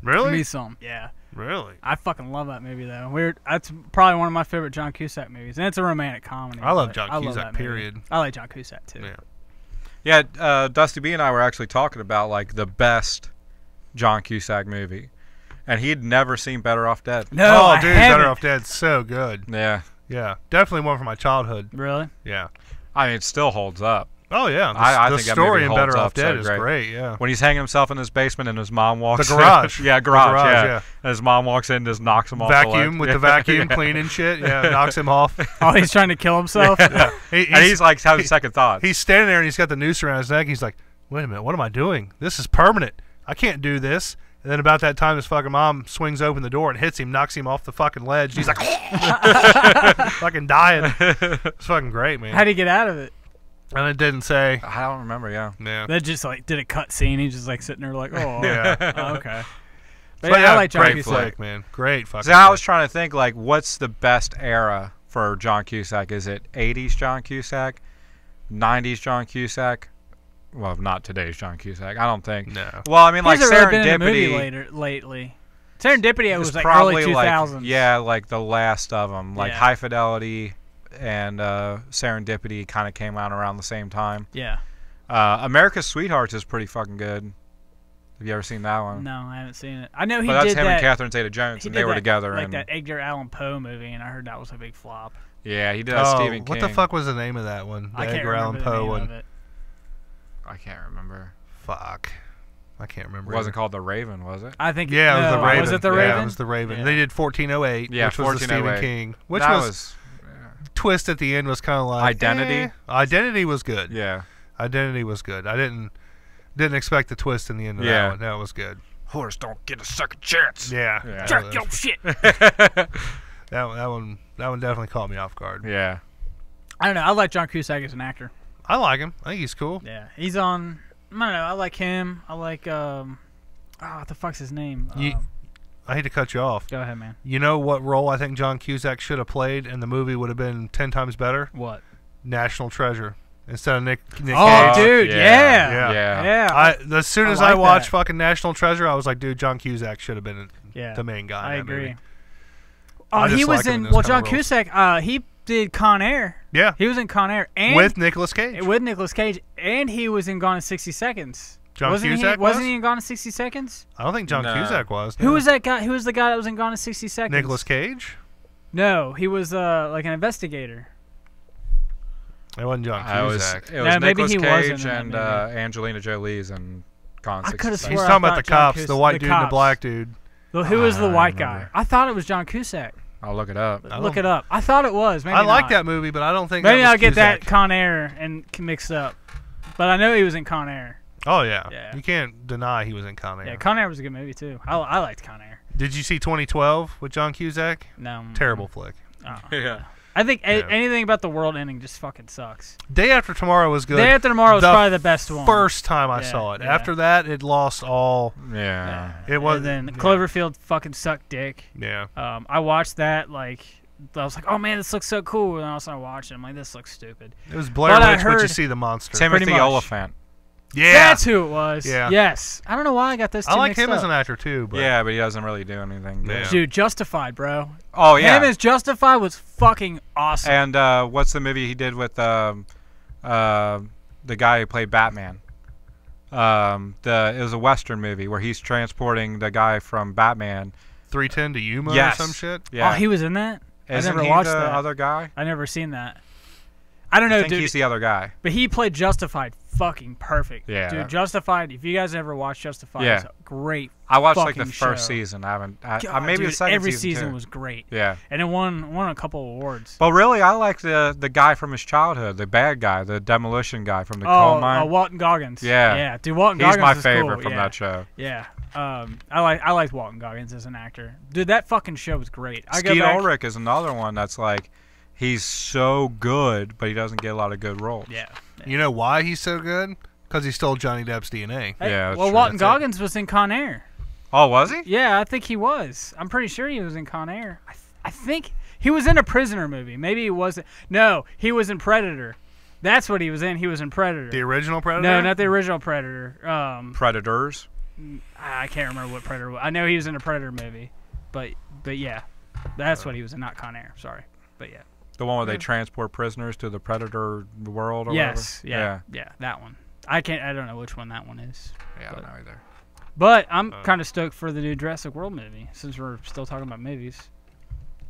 Really? me some. Yeah. Really? I fucking love that movie though. That's probably one of my favorite John Cusack movies, and it's a romantic comedy. I love but John love Cusack, that movie. period. I like John Cusack too. Yeah. Yeah, Dusty B and I were actually talking about like the best John Cusack movie, and he'd never seen Better Off Dead. No, Oh, I dude, haven't. Better Off Dead's so good. Yeah, Yeah, definitely one from my childhood. Really? Yeah. I mean, it still holds up. Oh yeah, I the think that story movie in holds Better Off up so Dead is great. great. Yeah. When he's hanging himself in his basement and his mom walks The garage. in. Yeah, The garage, garage, yeah. And his mom walks in and just knocks him off Vacuum the with ledge. the vacuum cleaning shit. Yeah, knocks him off. Oh, he's trying to kill himself. And he's like having second thoughts. He's standing there and he's got the noose around his neck. He's like, wait a minute, what am I doing? This is permanent. I can't do this. And then about that time, his fucking mom swings open the door and hits him, knocks him off the fucking ledge. He's like, fucking dying. It's fucking great, man. How'd he get out of it? And it didn't say. I don't remember, yeah. Yeah. That just like did a cut scene. He's just like sitting there like, oh, Yeah. oh, okay. But But yeah, I like John great Cusack. flick, man. Great fucking So I was flick. trying to think, like, what's the best era for John Cusack? Is it 80s John Cusack? 90s John Cusack? Well, not today's John Cusack. I don't think. No. Well, I mean, like, He's already been in a movie Serendipity lately. Serendipity, it was like probably early 2000s. like, yeah, like the last of them. Like Yeah. High Fidelity and Serendipity kind of came out around the same time. Yeah. America's Sweethearts is pretty fucking good. Have you ever seen that one? No, I haven't seen it. I know he But that's did him that. and Catherine Zeta-Jones, he and did they were that, together. like and that Edgar Allan Poe movie, and I heard that was a big flop. yeah, he did that Stephen King. What the fuck was the name of that one? The I can't Edgar Allan remember the Poe name one. of it. I can't remember. Fuck. I can't remember. It wasn't either. called The Raven, was it? I think Yeah, it was no, the Raven. Was it the Yeah, Raven? it was the Raven. Yeah. They did 1408, Yeah, which was the Stephen 1408. King. Which that was twist at the end was kind of like Identity? eh. Identity was good. Yeah. Identity was good. I didn't expect the twist in the end of Yeah. that one. That was good. Horse don't get a second chance. Yeah. Yeah. Jerk your shit. That one definitely caught me off guard. Yeah. I don't know. I like John Cusack as an actor. I like him. I think he's cool. Yeah, he's on. I don't know. I like him. I like what the fuck's his name? I hate to cut you off. Go ahead, man. You know what role I think John Cusack should have played, and the movie would have been 10 times better? What? National Treasure instead of Nick Oh, Cage. dude, yeah. yeah. As soon as I I like watched that. fucking National Treasure, I was like, dude, John Cusack should have been Yeah, the main guy. I in that agree. movie. Oh, I he just was like him in in. those Well, kind of John roles. Cusack. He did Con Air. Yeah, He was in Con Air and with Nicolas Cage. with Nicolas Cage, and he was in Gone in 60 Seconds. John wasn't Cusack he? Wasn't was? he in Gone in 60 Seconds? I don't think John No. Cusack was. Who was that guy? Who was the guy that was in Gone in 60 Seconds? Nicolas Cage? No, he was like an investigator. It wasn't John It was Cusack. maybe Nicolas he Cage wasn't in that and movie. Angelina Jolie's and Gone I 60 coulda Seconds. He's swore talking I about the thought John cops, the Cusack- white the dude and the cops. black dude. Who was the I white remember. guy? I thought it was John Cusack. I'll look it up. Look it up. I thought it was. Maybe I like not. that movie, but I don't think Maybe that was I'll get that Cusack. Con Air and mixed up. But I know he was in Con Air. Oh, yeah. Yeah. You can't deny he was in Con Air. Yeah, Con Air was a good movie too. I liked Con Air. Did you see 2012 with John Cusack? No. Terrible flick. Yeah. I think Yeah. anything about the world ending just fucking sucks. Day After Tomorrow was good. Day After Tomorrow was The probably the best one. First time I Yeah, saw it. yeah. After that, it lost all. Yeah. It was. And then yeah. Cloverfield fucking sucked dick. Yeah. I watched that like I was like, oh man, this looks so cool. And also I watched it. I'm like, this looks stupid. It was Blair But I Witch, but you heard- see the monster. Timothy much. Oliphant. Yeah. That's who it was. Yeah. Yes. I don't know why I got those two I like mixed him up. as an actor too. But Yeah, but he doesn't really do anything. Yeah. Dude, Justified, bro. Oh, yeah. Him as Justified was fucking awesome. And what's the movie he did with the guy who played Batman? It was a Western movie where he's transporting the guy from Batman. 310 to Yuma Yes. or some shit. Yeah. Oh, he was in that? Isn't I never he watched the that. other guy? I never seen that. I don't know, I think dude. he's the other guy. But he played Justified fucking perfect. Yeah. Dude, Justified, if you guys ever watched Justified, Yeah. it's a great I watched like the fucking first show. season. I haven't. God, Maybe dude, the second every season too. was great. Yeah. And it won a couple awards. But really, I like the guy from his childhood, the bad guy, the demolition guy from the coal mine. Walton Goggins. Yeah. Yeah, dude, Walton He's Goggins my is favorite cool. from yeah. that show. Yeah. I liked Walton Goggins as an actor. Dude, that fucking show was great. I go Skeet back. Ulrich is another one that's like, he's so good, but he doesn't get a lot of good roles. Yeah. You know why he's so good? Because he stole Johnny Depp's DNA. Hey, Yeah, that's well, true. Walton That's it. Goggins was in Con Air. Oh, was he? Yeah, I think he was. I'm pretty sure he was in Con Air. I think he was in a Prisoner movie. Maybe he wasn't. No, he was in Predator. That's what he was in. He was in Predator. The original Predator? No, not the original Predator. Predators. I can't remember what Predator was. I know he was in a Predator movie, but yeah, that's what he was in. Not Con Air. Sorry, but yeah. The one where they transport prisoners to the Predator world or Yes. whatever? Yeah. That one. I don't know which one that one is. Yeah, I but- don't know either. But I'm kind of stoked for the new Jurassic World movie, since we're still talking about movies,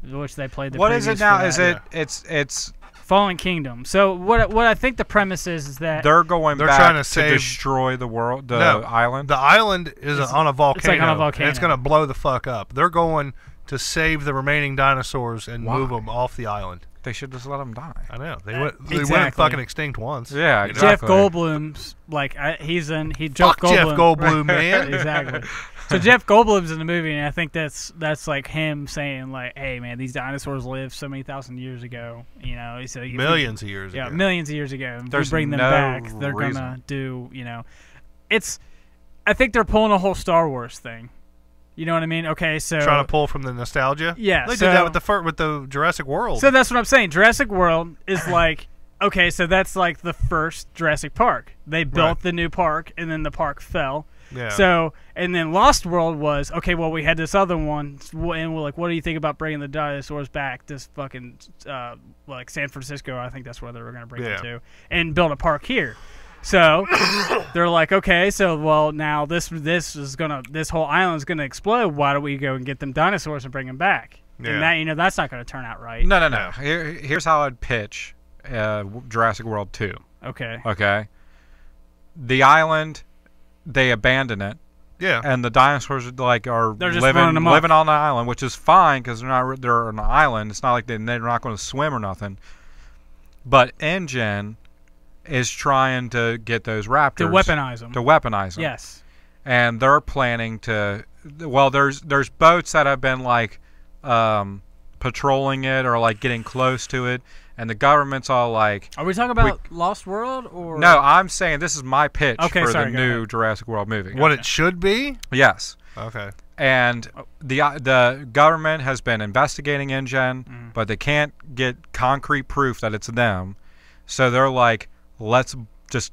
which they played the. What is it now? Is it? Yeah. It's Fallen Kingdom. So what I think the premise is that they're going They're back trying to to save- destroy the world, the No, island. The island is on a volcano. it's like on a volcano. And it's going to blow the fuck up. They're going to save the remaining dinosaurs and Why? move them off the island. They should just let them die. I know. They went Exactly. fucking extinct once. Yeah, You know? Jeff exactly. Goldblum's like Jeff Fuck Jeff Goldblum, man. Exactly. So Jeff Goldblum's in the movie, and I think that's like him saying like, "Hey, man, these dinosaurs lived so many thousand years ago." You know, he said Millions of years Yeah, ago. millions of years ago. If we There's bring them no back, they're gonna reason. do. You know, it's. I think they're pulling a whole Star Wars thing. You know what I mean? Okay, so Trying to pull from the nostalgia. Yeah, They so- did that with the Jurassic World. So that's what I'm saying. Jurassic World is like, okay, so that's like the first Jurassic Park. They built Right. the new park, and then the park fell. yeah. So, and then Lost World was, okay, well, we had this other one, and we're like, what do you think about bringing the dinosaurs back? This fucking, like San Francisco, I think that's where they were going to bring Yeah. them to, and build a park here. So they're like, okay, so well now this whole island's gonna explode. Why don't we go and get them dinosaurs and bring them back? Yeah. And that that's not gonna turn out right. No. Here's how I'd pitch Jurassic World 2. Okay. Okay. The island, they abandon it, yeah. and the dinosaurs are They're just running amok. living on the island, which is fine because they're on an island. It's not like they're not going to swim or nothing. But InGen is trying to get those raptors To weaponize them. To weaponize them. Yes. And they're planning to. Well, there's boats that have been like patrolling it or like getting close to it, and the government's all like. Are we talking about Lost World or No, I'm saying this is my pitch Okay, for sorry, the go new ahead. Jurassic World movie. What it should be? Yes. Okay. And the government has been investigating InGen, but they can't get concrete proof that it's them. So they're like, let's just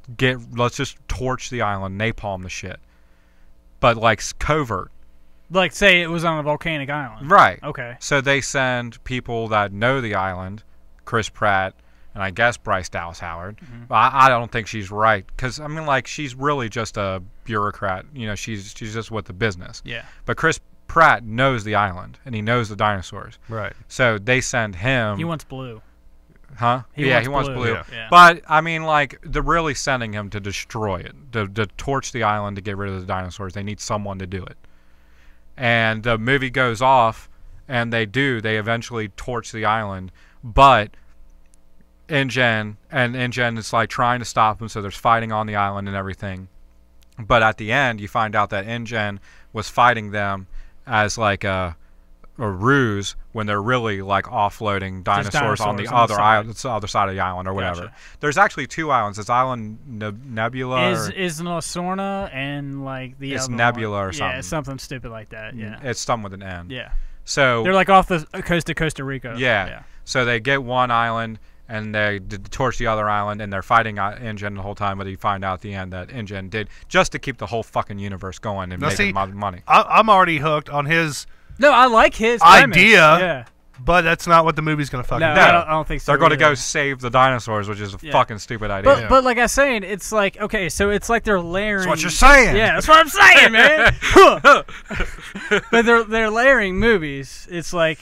torch the island, napalm the shit. But like covert. like say it was on a volcanic island? Right. Okay. So they send people that know the island, Chris Pratt, and I guess Bryce Dallas Howard. But I don't think she's right because I mean, like, she's really just a bureaucrat. You know, she's just with the business. Yeah. But Chris Pratt knows the island and he knows the dinosaurs. Right. So they send him. He wants blue. Huh? He He wants wants blue. blue. Yeah. Yeah. But I mean, like, they're really sending him to destroy it, to torch the island to get rid of the dinosaurs. They need someone to do it. And the movie goes off, and they eventually torch the island, but InGen is like trying to stop them, so there's fighting on the island and everything. But at the end, you find out that InGen was fighting them as like a ruse when they're really like offloading dinosaurs on the dinosaurs on the other side of the island or whatever. Gotcha. There's actually two islands. There's Island Nebula. Is Nosorna and like the It's other Nebula one. or something. Yeah, something stupid like that. Yeah. It's something with an N. Yeah. So They're like off the coast of Costa Rica. yeah. So they get one island and they torch the other island, and they're fighting InGen the whole time. But you find out at the end that InGen did just to keep the whole fucking universe going and Now, making see, money. I'm already hooked on his No, I like his premise. idea, Yeah. but that's not what the movie's going to fucking No, do. I don't think so. They're going to either. go save the dinosaurs, which is a Yeah. fucking stupid idea. But like I was saying, it's like okay, so it's like they're layering. That's what you're saying. Yeah, that's what I'm saying, man. But they're layering movies. It's like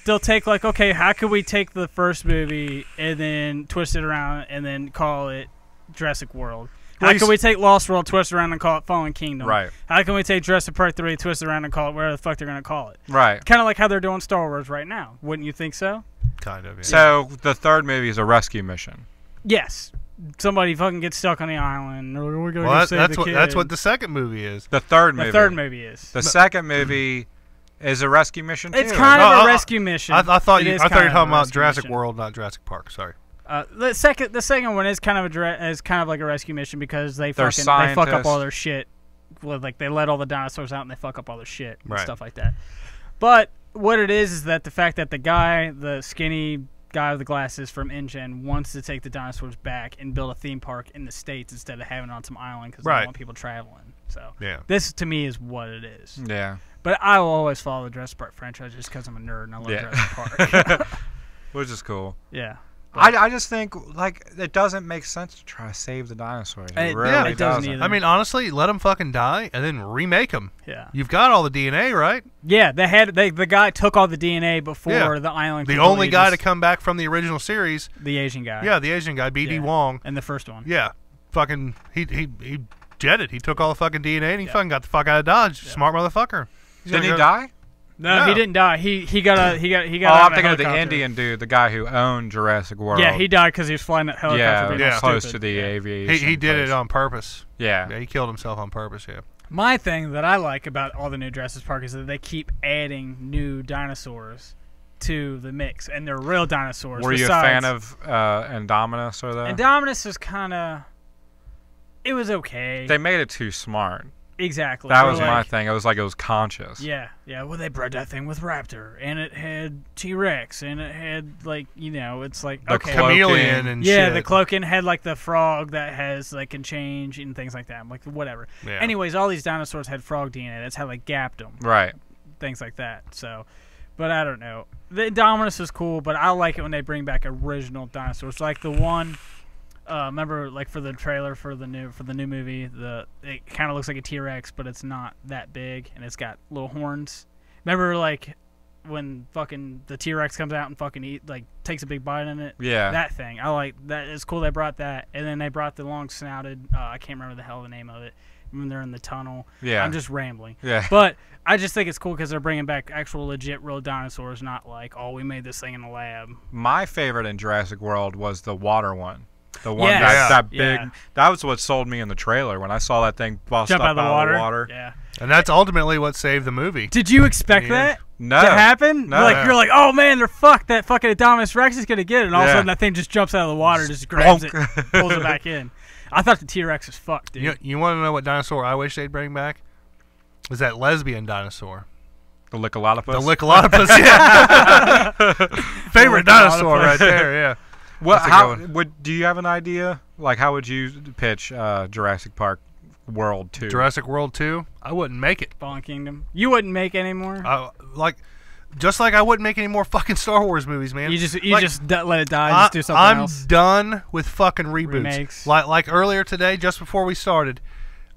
they'll take like, okay, how could we take the first movie and then twist it around and then call it Jurassic World? How can we take Lost World, twist it around and call it Fallen Kingdom? Right. How can we take Jurassic Park 3, twist it around and call it whatever the fuck they're gonna call it? Right. Kind of like how they're doing Star Wars right now. Wouldn't you think so? Kind of, yeah. So the third movie is a rescue mission. Yes. Somebody fucking gets stuck on the island. Or we're going Well, to save that's the what kid. that's what the second movie is. The third movie. The third movie is. The second movie is a rescue mission too. It's kind of No, a rescue mission. I thought It you is were kind of talking a about rescue Jurassic mission. World, not Jurassic Park. Sorry. The second one is kind of like a rescue mission because they fuck up scientists. all their shit. Well, like they let all the dinosaurs out and they fuck up all their shit and Right. stuff like that. But what it is that the fact that the skinny guy with the glasses from InGen wants to take the dinosaurs back and build a theme park in the States instead of having it on some island because they Right. don't want people traveling. So Yeah. this to me is what it is. Yeah. But I will always follow the Jurassic Park franchise just because I'm a nerd and I love Yeah. Jurassic Park. Which is cool. Yeah. I just think like it doesn't make sense to try to save the dinosaurs. It really it doesn't either. I mean, honestly, let them fucking die and then remake them. Yeah. You've got all the DNA, right? Yeah, the guy took all the DNA before the island. The only guy to come back from the original series. The Asian guy. Yeah, the Asian guy, B.D. Wong. In the first one. Yeah. Fucking, he jetted. He took all the fucking DNA and he fucking got the fuck out of Dodge. Smart motherfucker. Didn't he die? No, he didn't die. He got Oh, I'm thinking of the Indian dude, the guy who owned Jurassic World. Yeah, he died because he was flying that helicopter. Yeah, close to the aviation. He did it on purpose. Yeah. He killed himself on purpose. Yeah. My thing that I like about all the new Jurassic Park is that they keep adding new dinosaurs to the mix, and they're real dinosaurs. Were you a fan of Indominus or that? Indominus was kind of. It was okay. They made it too smart. Exactly. That was my thing. It was like it was conscious. Yeah. Well, they bred that thing with Raptor, and it had T-Rex, and it had it's like the okay, chameleon and shit. the Cloaking had like the frog that has can change and things like that. I'm like whatever. Yeah. Anyways, all these dinosaurs had frog DNA. That's how they gapped them. Right. Things like that. So, but I don't know. The Indominus is cool, but I like it when they bring back original dinosaurs, like the one. Remember, like for the trailer for the new movie, it kind of looks like a T-Rex, but it's not that big, and it's got little horns. Remember, like when fucking the T-Rex comes out and fucking takes a big bite in it. Yeah. That thing, I like that. It's cool they brought that, and then they brought the long snouted. I can't remember the hell the name of it. When they're in the tunnel. Yeah. I'm just rambling. Yeah. But I just think it's cool because they're bringing back actual legit real dinosaurs, not like we made this thing in the lab. My favorite in Jurassic World was the water one. The one Yes. that big. Yeah. That was what sold me in the trailer when I saw that thing bust Jump up out of the water. Yeah. And that's ultimately what saved the movie. Did you expect that? No. To happen? No. You're like, oh man, they're fucked. That fucking Indominus Rex is gonna get it, and all of a sudden that thing just jumps out of the water, just grabs it, pulls it back in. I thought the T-Rex was fucked, dude. You want to know what dinosaur I wish they'd bring back? Was that lesbian dinosaur? The Lickalotopus? The Lickalotopus, yeah. Favorite dinosaur right there, yeah. Well, do you have an idea? Like, how would you pitch Jurassic Park World 2? Jurassic World 2? I wouldn't make it. Fallen Kingdom. You wouldn't make any more? Just like I wouldn't make any more fucking Star Wars movies, man. You just let it die. Just do something else. I'm done with fucking reboots. Remakes. Like earlier today, just before we started,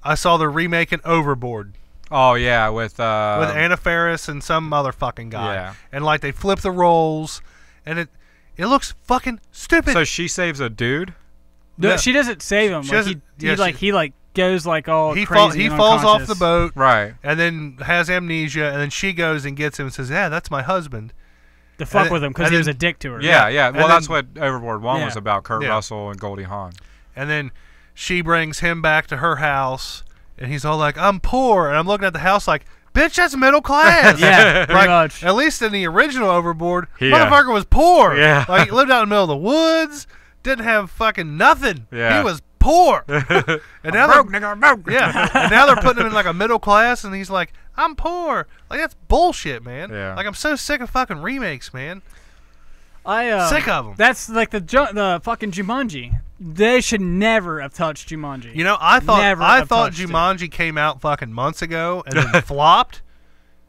I saw the remake in Overboard. Oh yeah, with Anna Faris and some motherfucking guy. Yeah. And they flip the roles, and it looks fucking stupid. So she saves a dude? No, she doesn't save him. He goes all crazy. He falls off the boat, right? And then has amnesia, and then she goes and gets him and says, "Yeah, that's my husband." To fuck with him because he was a dick to her. Yeah. Well, that's what Overboard 1 was about. Kurt Russell and Goldie Hawn. And then she brings him back to her house, and he's all like, "I'm poor," and I'm looking at the house like, "Bitch, that's middle class." Yeah, pretty much. At least in the original Overboard, motherfucker was poor. Yeah. He lived out in the middle of the woods, didn't have fucking nothing. Yeah. He was poor. And now broke, nigga, I'm broke. Yeah. And now they're putting him in a middle class, and he's like, "I'm poor." That's bullshit, man. Yeah. I'm so sick of fucking remakes, man. Sick of them. That's the fucking Jumanji. They should never have touched Jumanji. I thought Jumanji came out fucking months ago and then flopped.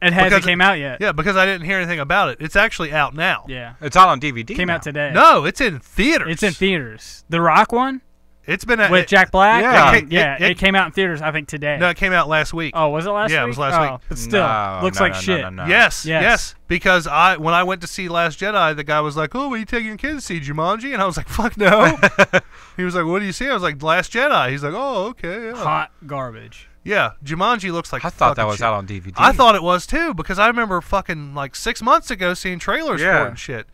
It hasn't came out yet. Yeah, because I didn't hear anything about it. It's actually out now. Yeah. It's out on DVD. Came out today. No, it's in theaters. It's in theaters. The Rock one? It's been with Jack Black? Yeah. It came out in theaters, I think, today. No, it came out last week. Oh, was it last week? Yeah, it was last week. But still, looks like shit. No. Yes. Because when I went to see Last Jedi, the guy was like, "Oh, will you take your kids to see Jumanji?" And I was like, "Fuck no." He was like, "What do you see?" I was like, "Last Jedi." He's like, "Oh, okay." Yeah. Hot garbage. Yeah, Jumanji looks like I thought that was shit. out on DVD. I thought it was too, because I remember fucking 6 months ago seeing trailers for it and shit.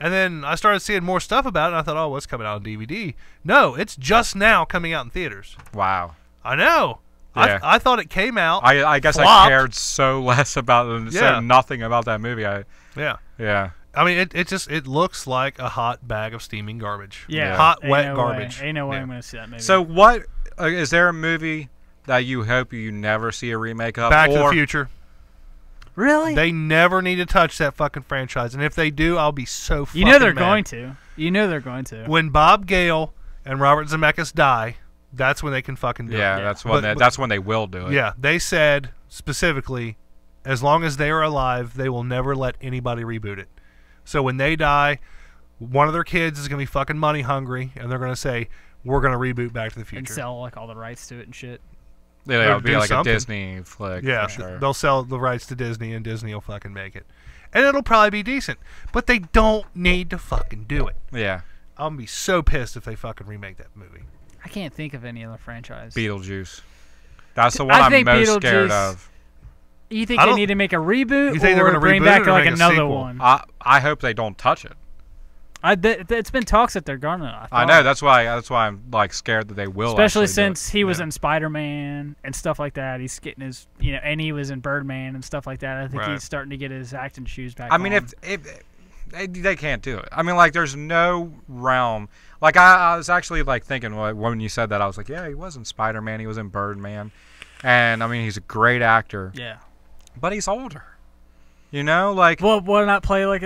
And then I started seeing more stuff about it, and I thought, oh, it's coming out on DVD. No, it's just now coming out in theaters. Wow. I know. Yeah. I thought it came out. I guess flopped. I cared so less about it and said nothing about that movie. Yeah. I mean, it looks like a hot bag of steaming garbage. Yeah. Hot, wet garbage. Ain't no way I'm going to see that movie. So what, is there a movie that you hope you never see a remake of? Back to the Future. Really? They never need to touch that fucking franchise, and if they do, I'll be so fucking they're mad. going to. They're going to. When Bob Gale and Robert Zemeckis die, that's when they can fucking do it. Yeah, that's when they will do it. Yeah, they said specifically, as long as they are alive, they will never let anybody reboot it. So when they die, one of their kids is going to be fucking money hungry, and they're going to say, we're going to reboot Back to the Future. And sell like all the rights to it and shit. Yeah, it'll be do like something. a Disney flick. Yeah, for sure. they'll sell the rights to Disney, and Disney will fucking make it. And it'll probably be decent. But they don't need to fucking do it. Yeah. I'm going to be so pissed if they fucking remake that movie. I can't think of any other franchise. Beetlejuice. That's the one I I'm think most scared Beetlejuice- of. You think I they don't- need to make a reboot You think they're or gonna bring reboot back it or like make a another sequel? one? I hope they don't touch it. It's been talks that they're gonna. I know. That's why I'm like scared that they will. Especially actually do since it. he was Yeah. in Spider-Man and stuff like that. He's getting his, and he was in Birdman and stuff like that. I think Right. he's starting to get his acting shoes back. I mean, on. if they can't do it. I mean, like, there's no realm. Like, I was actually like thinking when you said that, I was like, yeah, he was in Spider-Man, he was in Birdman, and I mean, he's a great actor, yeah. but he's older. Like, Well, why not play like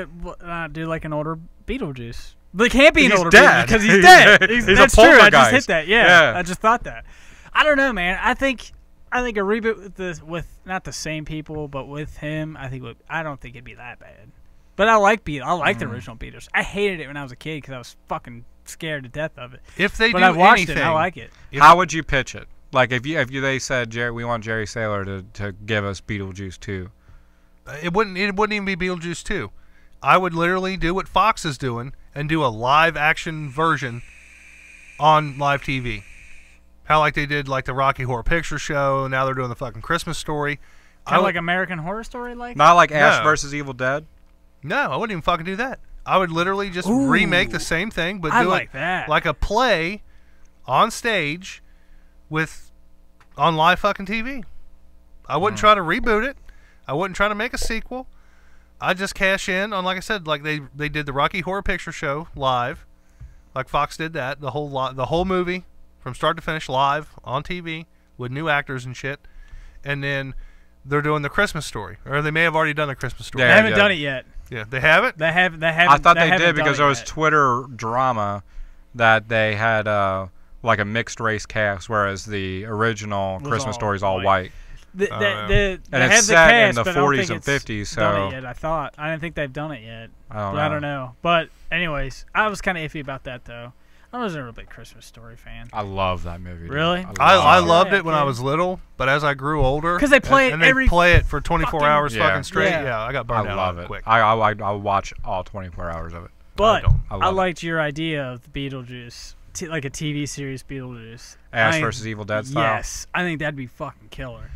do like an older Beetlejuice? They can't be an He's older dead. Beetlejuice because he's dead. He's a That's true. I just poltergeist. hit that. Yeah, Yeah. I just thought that. I don't know, man. I think a reboot with not the same people, but with him, I don't think it'd be that bad. But I like the original Beetlejuice. I hated it when I was a kid because I was fucking scared to death of it. If they But do I watched anything, it. And I like it. how would you pitch it? Like, if they said, we want Jerry Saylor to give us Beetlejuice 2. It wouldn't even be Beetlejuice 2. I would literally do what Fox is doing and do a live action version on live TV. How like they did like the Rocky Horror Picture Show, now they're doing the fucking Christmas Story. Kind of like American Horror Story, like. Not like Ash No. versus Evil Dead. No, I wouldn't even fucking do that. I would literally just Ooh. remake the same thing, but I do like it that. like a play on stage on live fucking TV. I wouldn't try to reboot it. I wouldn't try to make a sequel. I'd just cash in on, like I said, like they did the Rocky Horror Picture Show live, like Fox did that, the whole movie from start to finish live on TV with new actors and shit, and then they're doing the Christmas Story, or they may have already done the Christmas Story. They Yeah, haven't yeah. done it yet. Yeah, they have it. They haven't. I thought they haven't did done because it there was yet. Twitter drama that they had like a mixed race cast, whereas the original Was Christmas all Story is all white. white. They And have it's the set cast, in the but I don't 40s think and it's 50s, done so it yet. I didn't think they've done it yet. I don't know. But anyways, I was kind of iffy about that though. I wasn't a real big Christmas Story fan. I love that movie. dude. Really? I love loved it, it when I kid. was little, but as I grew older, 'Cause they play it and they every play it for 24 fucking- hours Yeah. fucking straight. Yeah. Yeah, I got I burned out love on it. quick. I watch all 24 hours of it. But don't. I I love it. liked your idea of the Beetlejuice, like a TV series Beetlejuice. Ash I think- versus Evil Dead style. Yes, I think that'd be fucking killer.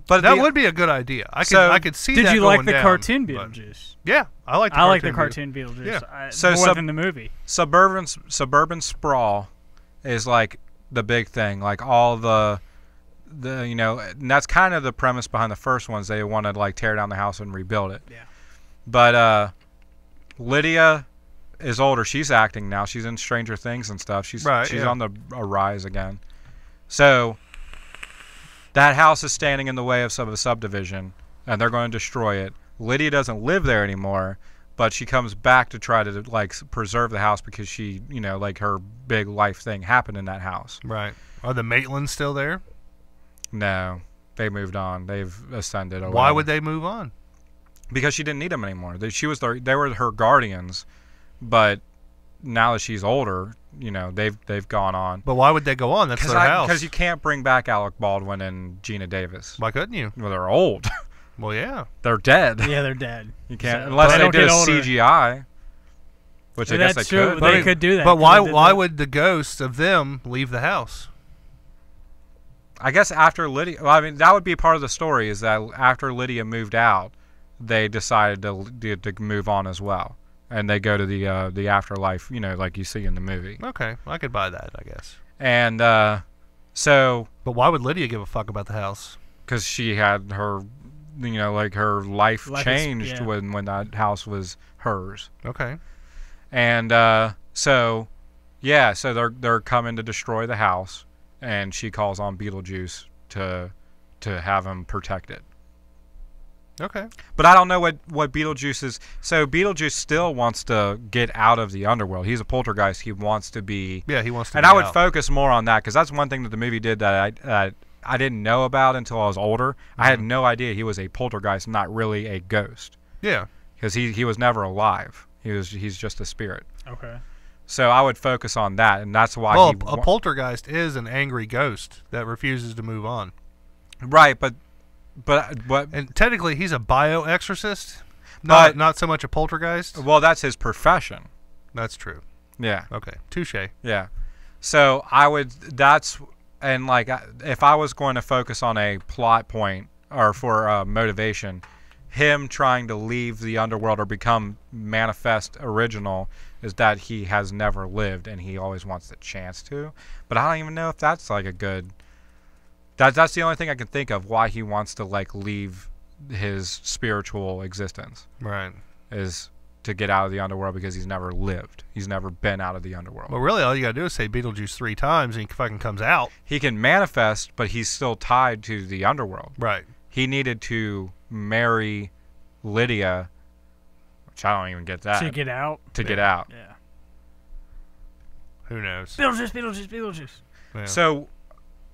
But That would be a good idea. I could see Did that you like going the down, cartoon but- Beetlejuice? Yeah, I like the I like the cartoon cartoon Beetlejuice. Yeah. So more than the movie. suburban sprawl is like the big thing. Like all the and that's kind of the premise behind the first ones. They wanted to like tear down the house and rebuild it. Yeah. But Lydia is older. She's acting now. She's in Stranger Things and stuff. She's Right, yeah. on a rise again. So that house is standing in the way of a subdivision, and they're going to destroy it. Lydia doesn't live there anymore, but she comes back to try to like preserve the house because she, like her big life thing happened in that house. Right. Are the Maitlands still there? No, they moved on. They've ascended. Or Why whatever. would they move on? Because she didn't need them anymore. They were her guardians, but now that she's older, they've gone on. But why would they go on? That's their house. Because you can't bring back Alec Baldwin and Gina Davis. Why couldn't you? Well, they're old. Well, yeah. They're dead. Yeah, they're dead. You can't So- unless But they don't did a get older. CGI, which I guess they That's true. could. They could do that. But 'cause why they did why that. would the ghosts of them leave the house? I guess after Lydia, well, I mean, that would be part of the story. Is that after Lydia moved out, they decided to move on as well, and they go to the afterlife, like you see in the movie. Okay, I could buy that, I guess. And so, But why would Lydia give a fuck about the house? because she had her, like her life Life is- changed yeah. when that house was hers. Okay. And so they're coming to destroy the house, and she calls on Beetlejuice to have him protect it. Okay. But I don't know what Beetlejuice is. So Beetlejuice still wants to get out of the underworld. He's a poltergeist. He wants to be. Yeah, he wants to. And be I would out. focus more on that because that's one thing that the movie did that I didn't know about until I was older. I had no idea he was a poltergeist, not really a ghost. Yeah. Because he was never alive. He's just a spirit. Okay. So I would focus on that, and that's why. Well, a poltergeist is an angry ghost that refuses to move on. Right, but and technically he's a bioexorcist, not so much a poltergeist. Well, that's his profession. That's true. Yeah. Okay. Touche. Yeah. So I would. That's and like if I was going to focus on a plot point or for motivation, him trying to leave the underworld or become manifest original is that he has never lived and he always wants the chance to. But I don't even know if that's like a good. That's the only thing I can think of why he wants to like leave his spiritual existence. Right. Is to get out of the underworld because he's never lived. He's never been out of the underworld. Well, really, all you gotta do is say Beetlejuice 3 times and he fucking comes out. He can manifest, but he's still tied to the underworld. Right. He needed to marry Lydia, which I don't even get that. To get out? To get out. Yeah. Who knows? Beetlejuice. Yeah. So,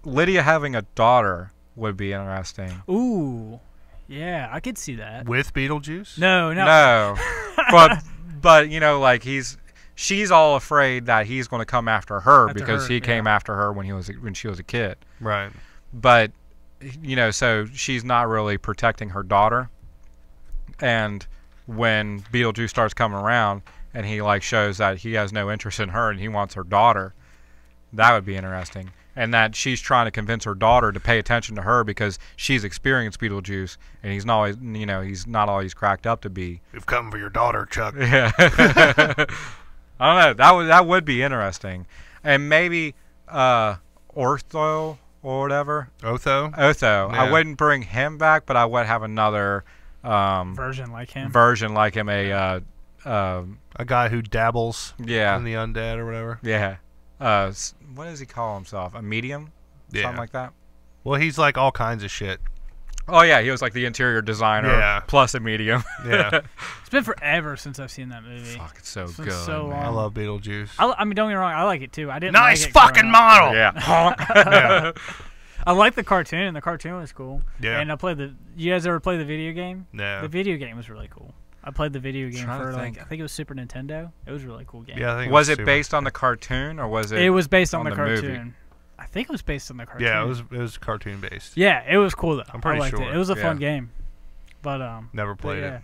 Lydia having a daughter would be interesting. Ooh. Yeah, I could see that. With Beetlejuice? No. but you know, like she's all afraid that he's going to come after her because he came after her when she was a kid. Right. But you know, so she's not really protecting her daughter. And when Beetlejuice starts coming around and he like shows that he has no interest in her and he wants her daughter, that would be interesting. And that she's trying to convince her daughter to pay attention to her because she's experienced Beetlejuice and he's not always, you know, he's not always cracked up to be. We've come for your daughter, Chuck. Yeah. I don't know. That would be interesting. And maybe Ortho or whatever. Otho. Yeah. I wouldn't bring him back, but I would have another version like him. A guy who dabbles in the undead or whatever. Yeah. What does he call himself? A medium? Yeah. Something like that? Well, he's like all kinds of shit. Oh, yeah. He was like the interior designer plus a medium. Yeah. It's been forever since I've seen that movie. Fuck, it's so good. So man. I love Beetlejuice. I mean, don't get me wrong. I like it, too. I didn't nice like it fucking model! Yeah. Yeah. I like the cartoon. The cartoon was cool. Yeah. And I played you guys ever play the video game? No. The video game was really cool. I played the video game Trying to for think. I think it was Super Nintendo. It was a really cool game. Yeah, I think was it based on the cartoon or was it? It was based on the movie? cartoon. I think it was based on the cartoon. Yeah, it was cartoon based. Yeah, it was cool though. I'm pretty I liked sure. It was a fun game. But never played it.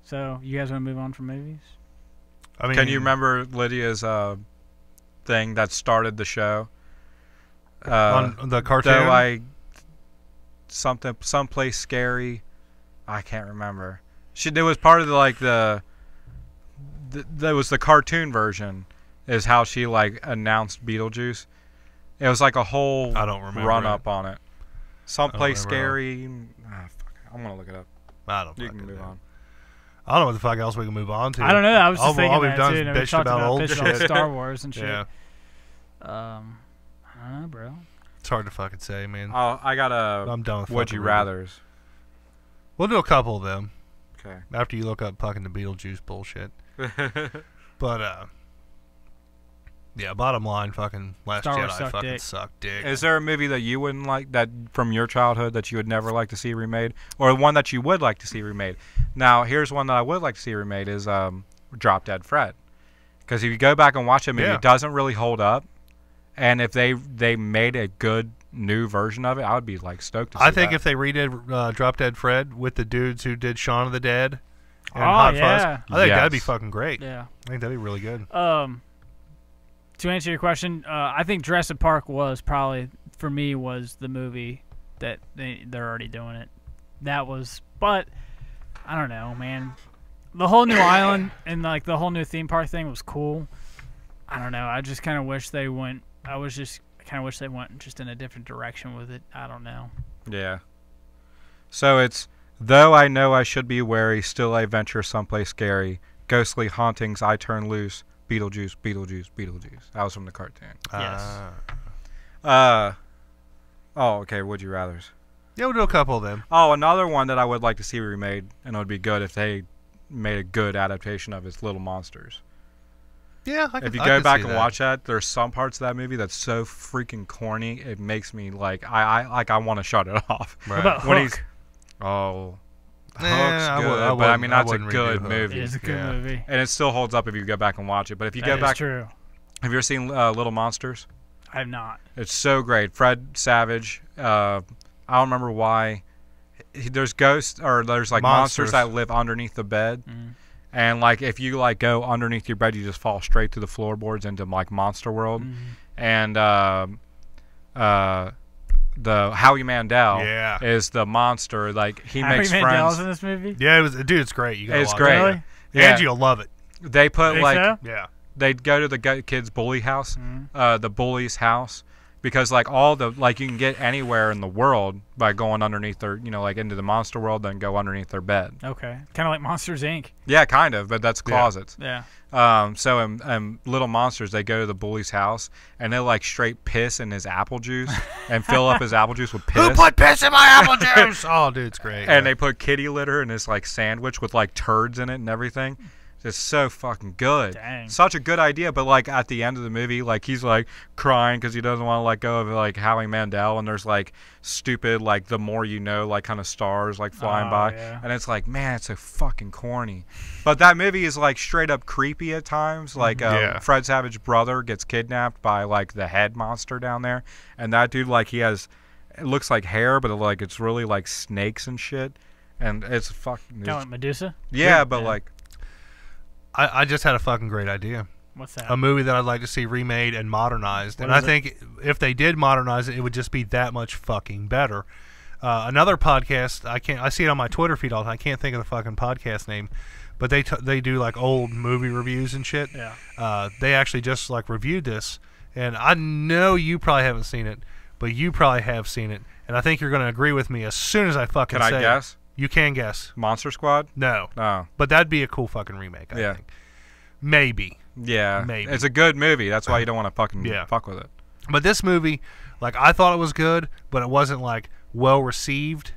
So you guys want to move on from movies? I mean, can you remember Lydia's thing that started the show? On the cartoon? Someplace scary. I can't remember. It was part of that was the cartoon version. Is how she like announced Beetlejuice. It was like a whole I don't remember run up on it. Someplace scary. Fuck, I'm gonna look it up. I don't. You can move on. I don't know what the fuck else we can move on to. I don't know. I was just thinking all we've that done too. is We bitched talked about old bitched shit. Star Wars and shit. Yeah. I don't know, bro. It's hard to fucking say, man. I got a. I'm done with Would you rather's? We'll do a couple of them. Okay. After you look up fucking the Beetlejuice bullshit. But yeah, bottom line, fucking Last Star Wars Jedi fucking dick. sucked dick. Is there a movie that you wouldn't like that from your childhood that you would never like to see remade, or one that you would like to see remade? Now, here's one that I would like to see remade is Drop Dead Fred, because if you go back and watch a movie, it doesn't really hold up, and if they made a good new version of it, I would be like stoked to see I think that. if they redid Drop Dead Fred with the dudes who did Shaun of the Dead and Hot Fuzz, I think that'd be fucking great. Yeah. I think that'd be really good. To answer your question, I think Jurassic Park was probably, for me, was the movie that they're already doing it. That was, but I don't know, man. The whole new island and like the whole new theme park thing was cool. I don't know. I just kind of wish they went. I kind of wish they went just in a different direction with it. I don't know. Yeah. So it's, though I know I should be wary, still I venture someplace scary. Ghostly hauntings I turn loose. Beetlejuice, Beetlejuice, Beetlejuice. That was from the cartoon. Yes. Oh, okay. Would you rather's? Yeah, we'll do a couple of them. Oh, another one that I would like to see remade, and it would be good if they made a good adaptation of is Little Monsters. Yeah, if you go back and watch that, there's some parts of that movie that's so freaking corny. It makes me like I want to shut it off. Right. What about When Hook? he's Hook's good, I but I mean that's a wouldn't good redo Hook. movie. It is a good movie. And it still holds up if you go back and watch it. But if you That go is back, true. have you ever seen Little Monsters? I have not. It's so great. Fred Savage. I don't remember why. There's ghosts or there's like monsters that live underneath the bed, and like if you like go underneath your bed, you just fall straight through the floorboards into like Monster World. And the Howie Mandel is the monster. Like he makes Howie friends. Mandel's in this movie. Yeah, dude, it's great. You gotta It's watch great. it. Really? Yeah. Angie will love it. They put Think like so? Yeah. they'd go to the kid's bully house, the bully's house, because like all the like you can get anywhere in the world by going underneath their like into the monster world, then go underneath their bed. Okay. Kind of like Monsters Inc. Yeah, kind of, but that's closets. Yeah. So in Little Monsters, they go to the bully's house and they like straight piss in his apple juice and fill up his apple juice with piss. Who put piss in my apple juice? Oh, dude, it's great. And they put kitty litter in his like sandwich with like turds in it and everything. Just so fucking good. Dang. Such a good idea, but like at the end of the movie, like he's like crying because he doesn't want to let go of like Howie Mandel, and there's like stupid like the more you know like kind of stars like flying by, and it's like man, it's so fucking corny. But that movie is like straight up creepy at times. Like Fred Savage's brother gets kidnapped by like the head monster down there, and that dude like he has it looks like hair, but like it's really like snakes and shit, and it's fucking Kind of like Medusa. yeah, but like. I just had a fucking great idea. What's that? A movie that I'd like to see remade and modernized. And I think if they did modernize it, it would just be that much fucking better. Another podcast, I see it on my Twitter feed all the time. I can't think of the fucking podcast name, but they do like old movie reviews and shit. Yeah. They actually just like reviewed this, and I know you probably haven't seen it, but you probably have seen it, and I think you're going to agree with me as soon as I fucking say it. Can I guess? You can guess. Monster Squad? No. No. But that'd be a cool fucking remake, I think. Maybe. Yeah. Maybe. It's a good movie. That's why you don't want to fucking fuck with it. But this movie, like, I thought it was good, but it wasn't, like, well received.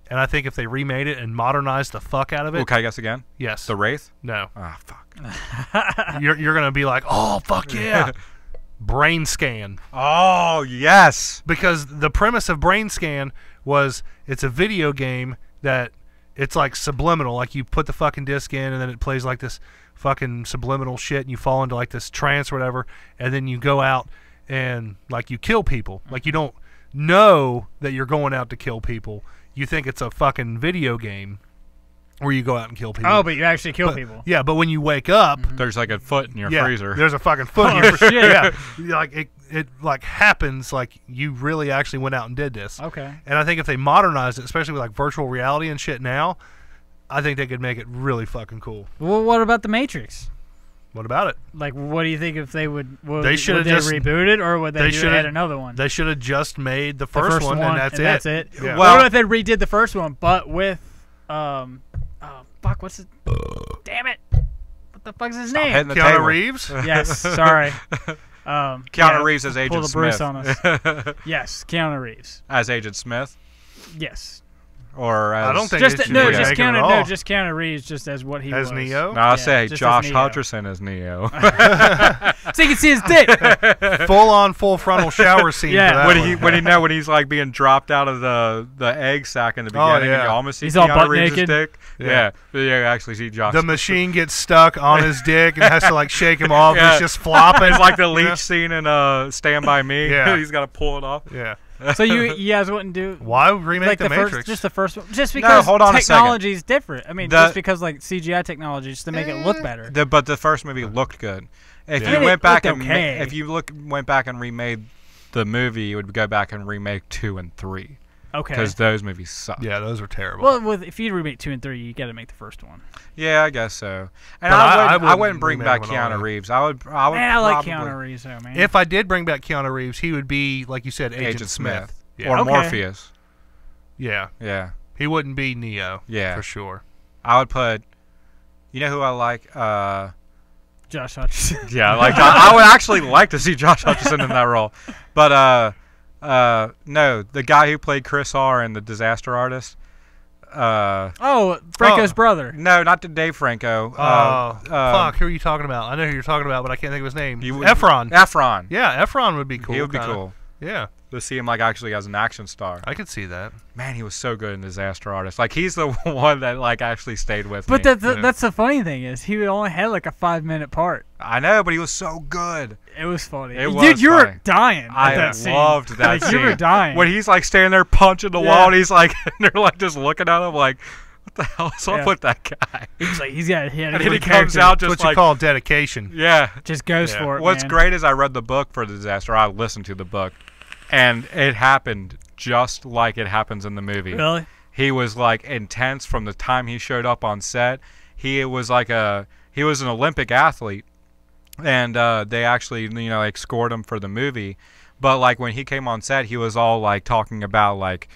And I think if they remade it and modernized the fuck out of it. Ooh, can I guess again? Yes. The Wraith? No. Ah, fuck. You're going to be like, oh, fuck yeah. Brain Scan. Oh, yes. Because the premise of Brain Scan was it's a video game that it's like subliminal. Like you put the fucking disc in and then it plays like this fucking subliminal shit and you fall into like this trance or whatever, and then you go out and like you kill people. Like you don't know that you're going out to kill people. You think it's a fucking video game where you go out and kill people. Oh, but you actually kill people. Yeah, but when you wake up, there's like a foot in your freezer. There's a fucking foot in your freezer. Yeah, like it like happens like you really actually went out and did this. Okay. And I think if they modernize it, especially with like virtual reality and shit now, I think they could make it really fucking cool. Well, what about the Matrix? What about it? Like, what do you think if they would? They should have just reboot it, or would they add another one? They should have just made the first one, and that's it. Yeah. Well, what if they redid the first one, but with fuck, what's it? Damn it! What the fuck's his name? Keanu Reeves. Yes, sorry. Keanu Reeves as Agent Smith. On us. Yes, Keanu Reeves as Agent Smith. Yes. Or as I don't think just just Keanu Reeves just as what he as was. Neo. No, I'll say Josh Hutcherson as Neo. So you can see his dick. Full frontal shower scene. Yeah. For that when he's like being dropped out of the egg sack in the beginning, and you almost see Keanu Reeves' dick. Yeah, you actually see Josh. The machine gets stuck on his dick and has to like shake him off. Yeah. It's just flopping. It's like the leech scene in Stand By Me. Yeah. He's got to pull it off. Yeah. So you guys wouldn't do why remake like the Matrix? First, just the first one, just because technology is different. I mean, just because like CGI technology, just to make it look better. But the first movie looked good. If you went back and went back and remade the movie, you would go back and remake 2 and 3. Okay. Because those movies suck. Yeah, those are terrible. Well, if you remake 2 and 3, you got to make the first one. Yeah, I guess so. And I wouldn't bring back Keanu Reeves. I would. Man, I like Keanu Reeves, though, man. If I did bring back Keanu Reeves, he would be like you said, Agent Smith. Yeah. Or Morpheus. Yeah. Yeah. He wouldn't be Neo. Yeah. For sure. I would put. You know who I like? Josh Hutcherson. Yeah, like I would actually like to see Josh Hutcherson in that role, but no, the guy who played Chris R in The Disaster Artist. Franco's brother. No, not Dave Franco. Fuck, who are you talking about? I know who you're talking about, but I can't think of his name. Efron. Efron. Yeah, Efron would be cool. He would be cool. Yeah. to see him like actually as an action star. I could see that. Man, he was so good in Disaster Artist. Like he's the one that like actually stayed with me. But that's the funny thing is he only had like a 5-minute part. I know, but he was so good. It was funny. It Dude, was you funny. were dying at I that scene. loved that like, scene. You were dying. When he's like standing there punching the Yeah. wall, and he's like, and they're like just looking at him like, what the hell's up Yeah. with that guy? He's like, he had And a then he good comes character. out That's just what you like, call dedication. yeah. Just goes Yeah. for it. What's man. great is I read the book for the disaster. I listened to the book, and it happened just like it happens in the movie. Really? He was like intense from the time he showed up on set. He was an Olympic athlete, and they actually like scored him for the movie. But like when he came on set, he was all like talking about like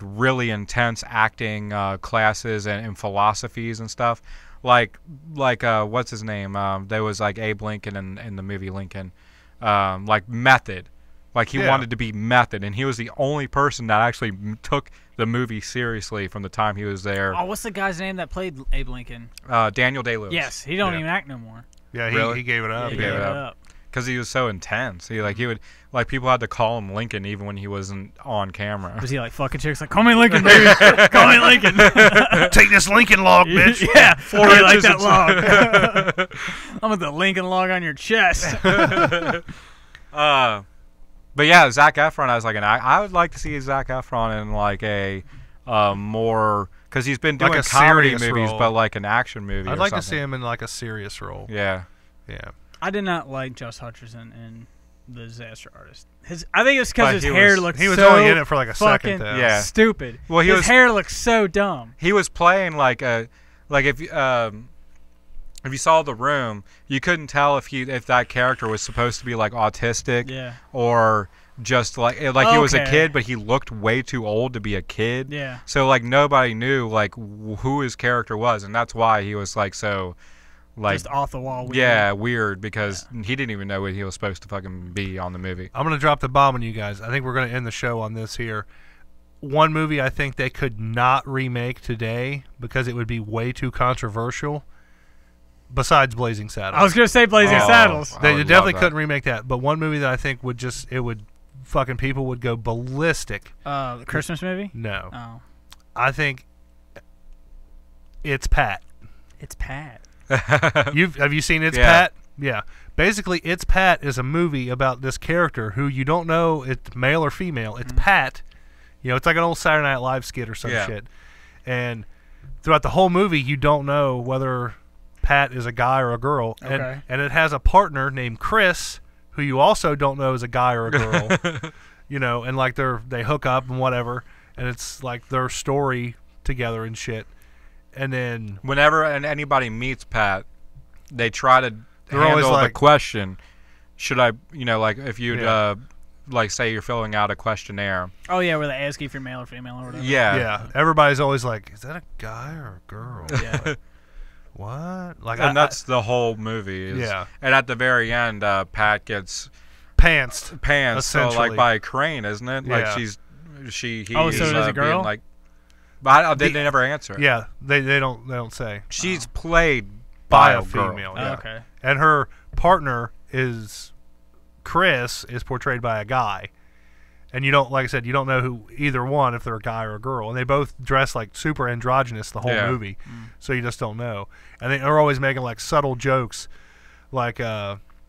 really intense acting classes and philosophies and stuff. Like what's his name? There was like Abe Lincoln in the movie Lincoln. Like method. Like he wanted to be method, and he was the only person that actually took the movie seriously from the time he was there. Oh, what's the guy's name that played Abe Lincoln? Daniel Day-Lewis. Yes, he don't Yeah. even act no more. Yeah, Really? he gave it up. He gave gave it it up. up. Because he was so intense. He would people had to call him Lincoln even when he wasn't on camera. Was he like fucking chicks? Like, call me Lincoln, baby. Call me Lincoln. Take this Lincoln log, bitch. Yeah, 4 I like inches that and- log. I'm with the Lincoln log on your chest. But yeah, Zac Efron as like I would like to see Zac Efron in like a more, because he's been doing Like a comedy serious movies, role. but like an action movie. I'd or like to something. see him in like a serious role. Yeah. Yeah. I did not like Josh Hutcherson in The Disaster Artist. I think it's because But his he hair was- looks He was so only in it for like a second, fucking though. Yeah. stupid. Well, he his was- hair looks so dumb. He was playing like if you saw The Room, you couldn't tell if that character was supposed to be like autistic Yeah. or just like he was a Okay. kid, but he looked way too old to be a kid. Yeah. So like nobody knew like who his character was, and that's why he was like so like Just off the wall. Weird. yeah weird because he didn't even know what he was supposed to fucking be on the movie. I'm going to drop the bomb on you guys. I think we're going to end the show on this here. One movie I think they could not remake today because it would be way too controversial, besides Blazing Saddles. I was gonna say Blazing Oh. Saddles. I They would love definitely that. couldn't remake that. But one movie that I think fucking people would go ballistic. The Christmas movie. No. Oh, I think It's Pat. it's Pat. Have you seen It's Yeah. Pat? Yeah. Basically, It's Pat is a movie about this character who you don't know it's male or female. It's Pat. You know, it's like an old Saturday Night Live skit or some Yeah. shit. And throughout the whole movie, you don't know whether Pat is a guy or a girl. Okay. And it has a partner named Chris, who you also don't know is a guy or a girl. You know, and like they hook up and whatever, and it's like their story together and shit. And then Whenever anybody meets Pat, they try to They're always handle the like- question. Should I, like if you'd Yeah. like say you're filling out a questionnaire. Oh yeah, where they ask you if you're male or female or whatever. yeah, everybody's always like, is that a guy or a girl? Yeah. What? Like, And that's the whole movie. Yeah. And at the very end, Pat gets pantsed. pants, so Essentially. like by a crane, isn't it? Like Yeah. he Oh, so is, it is a being, girl? like, but they never answer. Yeah, they don't say. She's played By by a a girl. female. Oh, Yeah. okay. And her partner is Chris, is portrayed by a guy. And you don't, like I said, you don't know who either one, if they're a guy or a girl. And they both dress like super androgynous the whole Yeah. movie. So you just don't know. And they're always making like subtle jokes. Like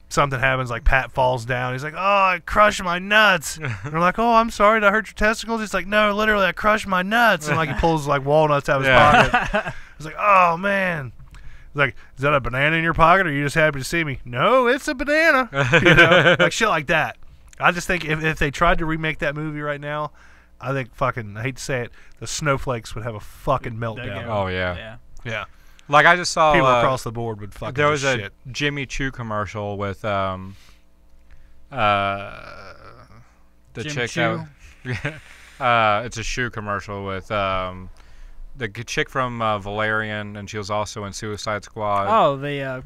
something happens, like Pat falls down. He's like, oh, I crushed my nuts. And they're like, oh, I'm sorry, did I hurt your testicles? He's like, no, literally, I crushed my nuts. And like he pulls like walnuts out of his Yeah. pocket. He's like, oh, man. He's like, is that a banana in your pocket, or are you just happy to see me? No, it's a banana. You know? Like shit like that. I just think if they tried to remake that movie right now, I think fucking, I hate to say it, the snowflakes would have a fucking They meltdown. go. Oh yeah. Yeah. Yeah. Like I just saw People across the board would fucking there was just a shit. Jimmy Choo commercial with the Jimmy chick Choo? it's a shoe commercial with the chick from Valerian, and she was also in Suicide Squad. Oh, the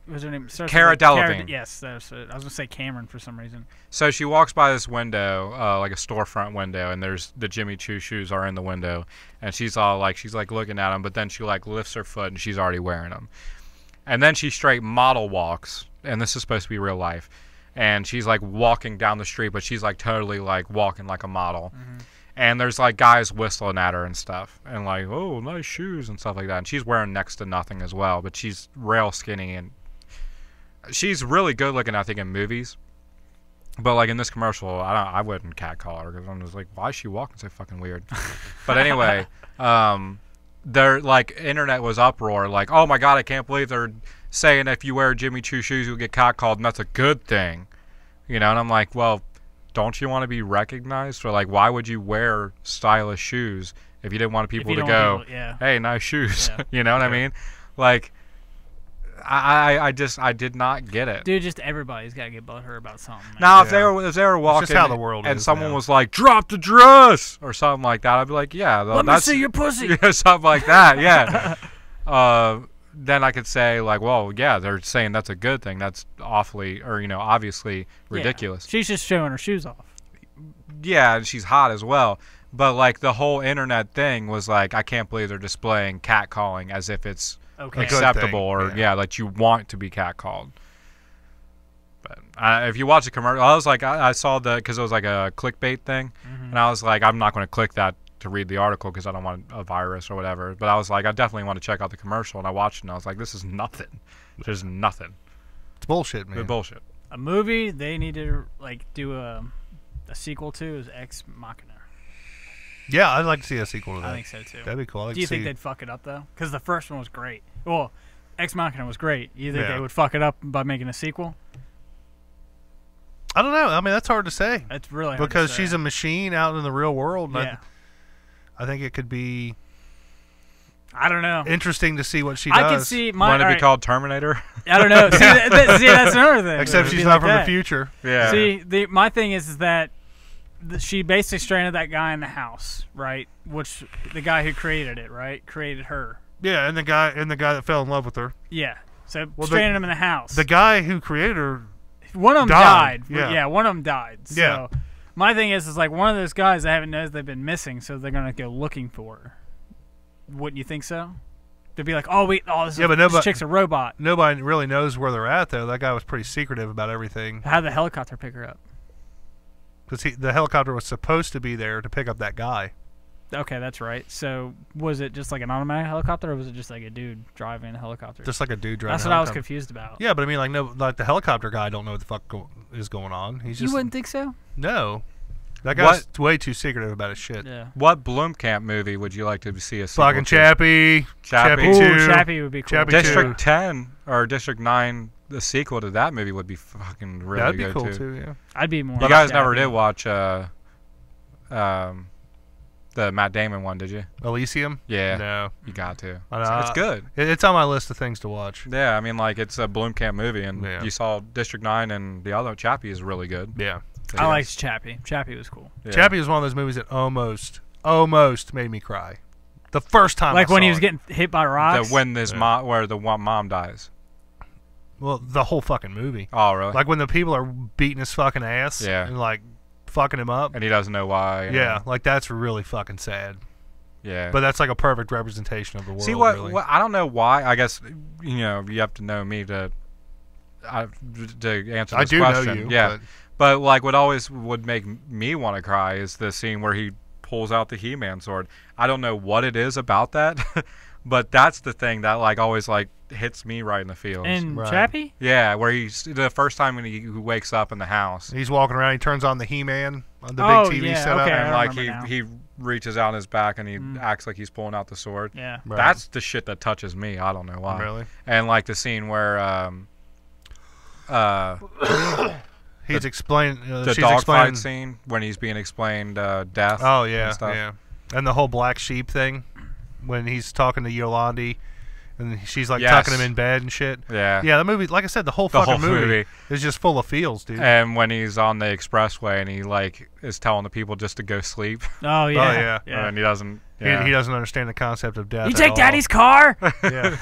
what's her name? Starts with Cara a- Delevingne. Yes, that's it. I was gonna say Cameron for some reason. So she walks by this window, like a storefront window, and there's the Jimmy Choo shoes are in the window, and she's looking at them, but then she like lifts her foot and she's already wearing them, and then she straight model walks, and this is supposed to be real life, and she's like walking down the street, but she's like totally like walking like a model. And there's like guys whistling at her and stuff, and like, oh, nice shoes and stuff like that. And she's wearing next to nothing as well, but she's rail skinny, and she's really good looking, I think, in movies. But like in this commercial, I wouldn't catcall her because I'm just like, why is she walking so fucking weird? But anyway, their like internet was uproar, like, oh my god, I can't believe they're saying if you wear Jimmy Choo shoes you'll get catcalled, and that's a good thing, you know. And I'm like, well, don't you want to be recognized? Or like, why would you wear stylish shoes if you didn't want people to go, hey, nice shoes? You know what I mean? Like, I did not get it. Dude, just everybody's got to get butthurt about something, man. Now, if they were walking how the world and is someone now. was like, drop the dress or something like that, I'd be like, yeah, Let me see your pussy. Yeah, something like that, yeah. Then I could say, like, well, yeah, they're saying that's a good thing. That's awfully, or, you know, obviously ridiculous. Yeah. She's just showing her shoes off. Yeah, and she's hot as well. But, like, the whole internet thing was like, I can't believe they're displaying catcalling as if it's acceptable or, like you want to be catcalled. But if you watch the commercial, I was like, I saw because it was like a clickbait thing. And I was like, I'm not going to click that to read the article because I don't want a virus or whatever. But I was like, I definitely want to check out the commercial, and I watched it and I was like, this is nothing. There's nothing. It's bullshit, man. It's bullshit. A movie they need to like do a sequel to is Ex Machina. Yeah, I'd like to see a sequel to that. I think so too. That'd be cool. Do you think they'd fuck it up though? Because the first one was great. Well, Ex Machina was great. You think they would fuck it up by making a sequel? I don't know. I mean, that's hard to say. It's really hard because to say. she's a machine out in the real world. Yeah. I think it could be. I don't know. Interesting to see what she does. I can see my. Want to be called Terminator? I don't know. See, that's another thing. Except she's not from the future. Yeah. See, my thing is that she basically stranded that guy in the house, right? Which the guy who created it, right, created her. Yeah, and the guy that fell in love with her. Yeah. So stranded him in the house. The guy who created her. One of them died. Yeah. One of them died. So yeah. My thing is like one of those guys I haven't noticed they've been missing, so they're gonna go looking for her. Wouldn't you think so? They'd be like, this chick's a robot. Nobody really knows where they're at, though. That guy was pretty secretive about everything. How'd the helicopter pick her up? Because the helicopter was supposed to be there to pick up that guy. Okay, that's right. So was it just like an automatic helicopter, or was it just like a dude driving a helicopter? Just like a dude driving. That's what I was confused about. Yeah, but I mean, like the helicopter guy don't know what the fuck is going on. He's just. You wouldn't think so? No. That guy's way too secretive about his shit. Yeah. What Blomkamp movie would you like to see a sequel fucking to? Chappie. Chappie. Ooh, 2. Chappie would be cool. Chappie District 2. 10 or District 9, the sequel to that movie would be fucking really That'd be good cool too. yeah. I'd be more. You guys never did watch the Matt Damon one, did you? Elysium? Yeah. No. You got to. It's good. It's on my list of things to watch. Yeah, I mean, like, it's a Blomkamp movie, and you saw District 9, and the other Chappie is really good. Yeah. So I liked Chappie. Chappie was cool. Yeah. Chappie was one of those movies that almost made me cry. The first time like I saw when he was it. getting hit by rocks? When his mom, where the one mom dies. Well, the whole fucking movie. Oh, really? Like when the people are beating his fucking ass and like fucking him up. And he doesn't know why. Yeah, like that's really fucking sad. Yeah. But that's like a perfect representation of the world. See, what really. I don't know why. I guess, you know, you have to know me to answer this I do question. know you. Yeah. But like what always would make me want to cry is the scene where he pulls out the He-Man sword. I don't know what it is about that, but that's the thing that like always like hits me right in the feels. And Chappie? Yeah, where he's the first time when he wakes up in the house. He's walking around. He turns on the He-Man on the big TV setup, okay, and like he reaches out his back and he acts like he's pulling out the sword. Yeah, that's the shit that touches me. I don't know why. Really? And like the scene where he's explaining the dogfight scene when he's being explained death. Oh yeah, and stuff. yeah, and the whole black sheep thing when he's talking to Yolandi. And she's like tucking him in bed and shit. Yeah. Yeah, the movie, like I said, the whole movie is just full of feels, dude. And when he's on the expressway and he like is telling the people just to go sleep. Oh yeah. And he doesn't. Yeah. He doesn't understand the concept of death. You take Daddy's car. Yeah.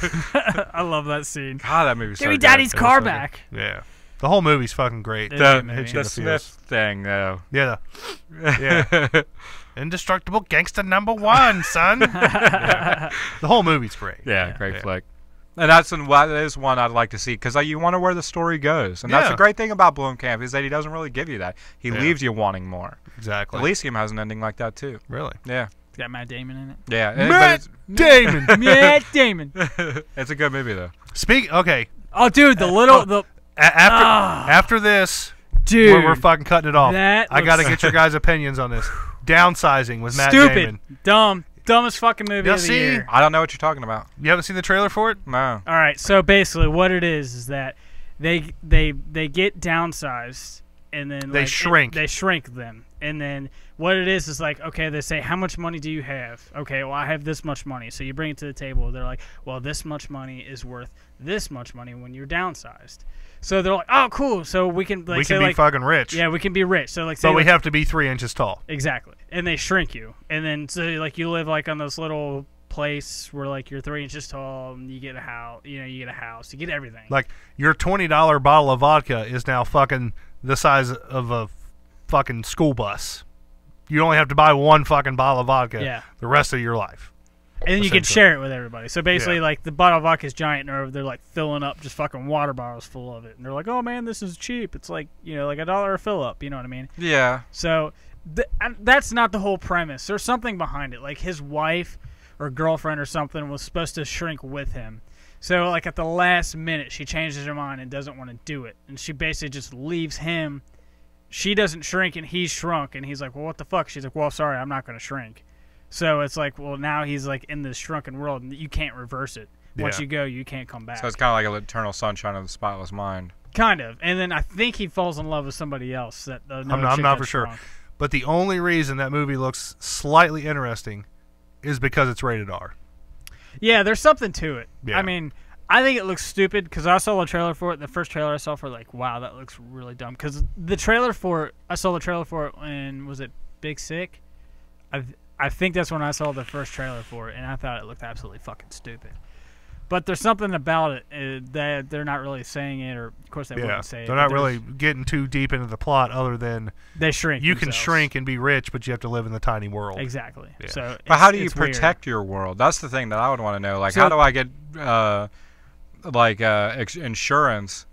I love that scene. God, that movie's so Give me good. Daddy's car back. Yeah. The whole movie's fucking great. The Smith thing, though. Yeah. Yeah. Indestructible gangster #1, son. Yeah. The whole movie's great. Yeah, great flick. And that is one I'd like to see because you wonder where the story goes, and that's the great thing about Blomkamp is that he doesn't really give you that. He leaves you wanting more. Exactly. Elysium has an ending like that too. Really? Yeah. It's got Matt Damon in it. Yeah. Matt Damon. Matt Damon. It's a good movie though. Okay. Oh, dude, After this, dude, we're fucking cutting it off. I got to get your guys' opinions on this. Downsizing with Matt Damon. Dumb. Dumbest fucking movie of the year. I don't know what you're talking about. You haven't seen the trailer for it? No. All right, so basically what it is that they get downsized and then they shrink. They shrink them. And then what it is like, okay, they say, how much money do you have? Okay, well, I have this much money. So you bring it to the table. They're like, well, this much money is worth this much money when you're downsized. So they're like, oh, cool. So we can be fucking rich. Yeah, we can be rich. So but we have to be 3 inches tall. Exactly. And they shrink you. And then so like you live like on this little place where like you're 3 inches tall and you get a house. You get a house. You get everything. Like your $20 bottle of vodka is now fucking the size of a fucking school bus. You only have to buy one fucking bottle of vodka the rest of your life. And then you can share it with everybody. So basically, like, the bottle of vodka is giant, and they're, like, filling up just fucking water bottles full of it. And they're like, oh, man, this is cheap. It's like, like $1 a fill-up. You know what I mean? Yeah. So that's not the whole premise. There's something behind it. Like, his wife or girlfriend or something was supposed to shrink with him. So, like, at the last minute, she changes her mind and doesn't want to do it. And she basically just leaves him. She doesn't shrink, and he's shrunk. And he's like, well, what the fuck? She's like, well, sorry, I'm not going to shrink. So it's like, well, now he's like in this shrunken world, and you can't reverse it. Once you go, you can't come back. So it's kind of like an eternal sunshine of the spotless mind. Kind of. And then I think he falls in love with somebody else. I'm not for sure. But the only reason that movie looks slightly interesting is because it's rated R. Yeah, there's something to it. Yeah. I mean, I think it looks stupid because I saw the trailer for it. The first trailer I saw for it, like, wow, that looks really dumb. Because the trailer for it, I saw the trailer for it when, was it Big Sick? I think that's when I saw the first trailer for it, and I thought it looked absolutely fucking stupid. But there's something about it that they're not really saying it, or of course they wouldn't say it. They're not really getting too deep into the plot other than they shrink. You can shrink and be rich, but you have to live in the tiny world. Exactly. Yeah. So, but how do you protect your world? That's the thing that I would want to know. Like, how do I get insurance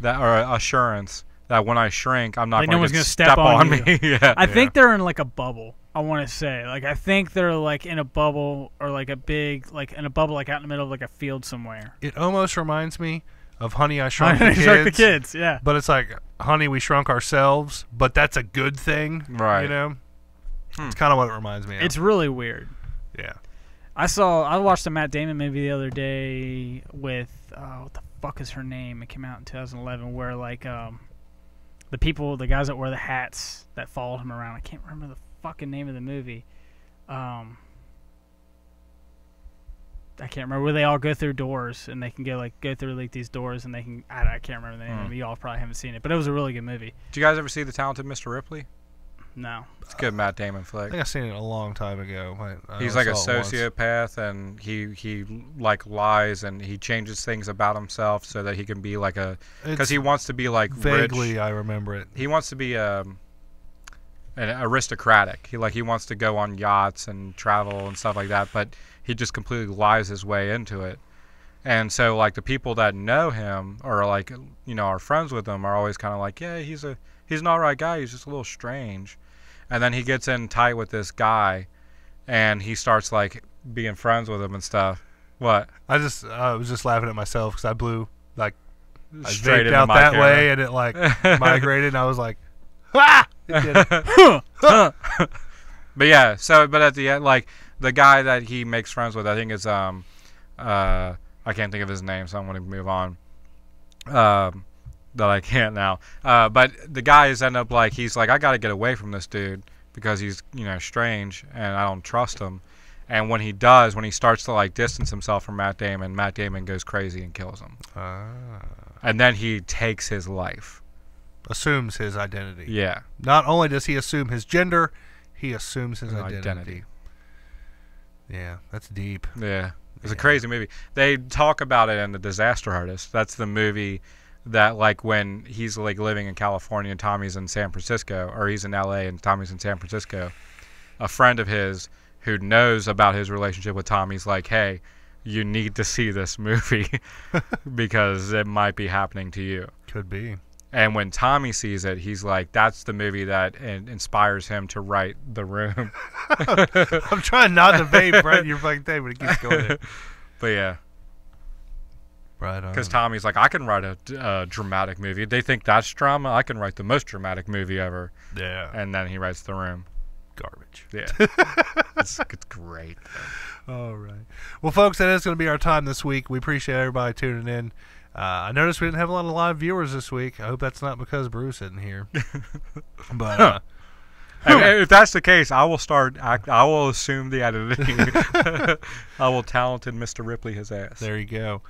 or assurance that when I shrink, I'm not going to step on me? Yeah. I think they're in like a bubble. I want to say, like, I think they're like in a bubble or like a big, like in a bubble, like out in the middle of like a field somewhere. It almost reminds me of Honey, I Shrunk the Kids. Yeah. But it's like, Honey, we shrunk ourselves, but that's a good thing, right? You know, it's kind of what it reminds me of. It's really weird. Yeah. I watched a Matt Damon movie the other day with what the fuck is her name? It came out in 2011, where like the guys that wear the hats that followed him around. I can't remember the fucking name of the movie. I can't remember, where they all go through doors and they can go through like these doors and they can I can't remember the name of it. Y'all probably haven't seen it, but it was a really good movie. Did you guys ever see The Talented Mr. Ripley? No. It's a good Matt Damon flick. I think I've seen it a long time ago. He's like a sociopath, and he like lies and he changes things about himself so that he can be like because he wants to be like vaguely rich. I remember it. He wants to be an aristocratic. He wants to go on yachts and travel and stuff like that, but he just completely lies his way into it. And so like the people that know him or like are friends with him are always kind of like, yeah, he's an alright guy, he's just a little strange. And then he gets in tight with this guy and he starts like being friends with him and stuff. What? I was just laughing at myself because I blew like straight out that way and it like migrated and I was like, ah! It did. But yeah, but at the end, like the guy that he makes friends with, I think is I can't think of his name, so I'm going to move on. That I can't now. But the guys end up like, he's like, I got to get away from this dude because he's strange and I don't trust him. And when he does, when he starts to like distance himself from Matt Damon goes crazy and kills him. And then he takes his life. Assumes his identity. Yeah. Not only does he assume his gender, he assumes his identity. Yeah, that's deep. Yeah. It's a crazy movie. They talk about it in The Disaster Artist. That's the movie that like when he's like living in California and Tommy's in San Francisco, or he's in LA and Tommy's in San Francisco, a friend of his who knows about his relationship with Tommy's like, hey, you need to see this movie because it might be happening to you. Could be. And when Tommy sees it, he's like, that's the movie that inspires him to write The Room. I'm trying not to vape right in your fucking thing, but it keeps going in. But yeah. Right on. Because Tommy's like, I can write a dramatic movie. They think that's drama. I can write the most dramatic movie ever. Yeah. And then he writes The Room. Garbage. Yeah. it's great. All right. Well, folks, that is going to be our time this week. We appreciate everybody tuning in. I noticed we didn't have a lot of live viewers this week. I hope that's not because Bruce isn't here. But if that's the case, I will I will assume the editing. I will talented Mr. Ripley his ass. There you go.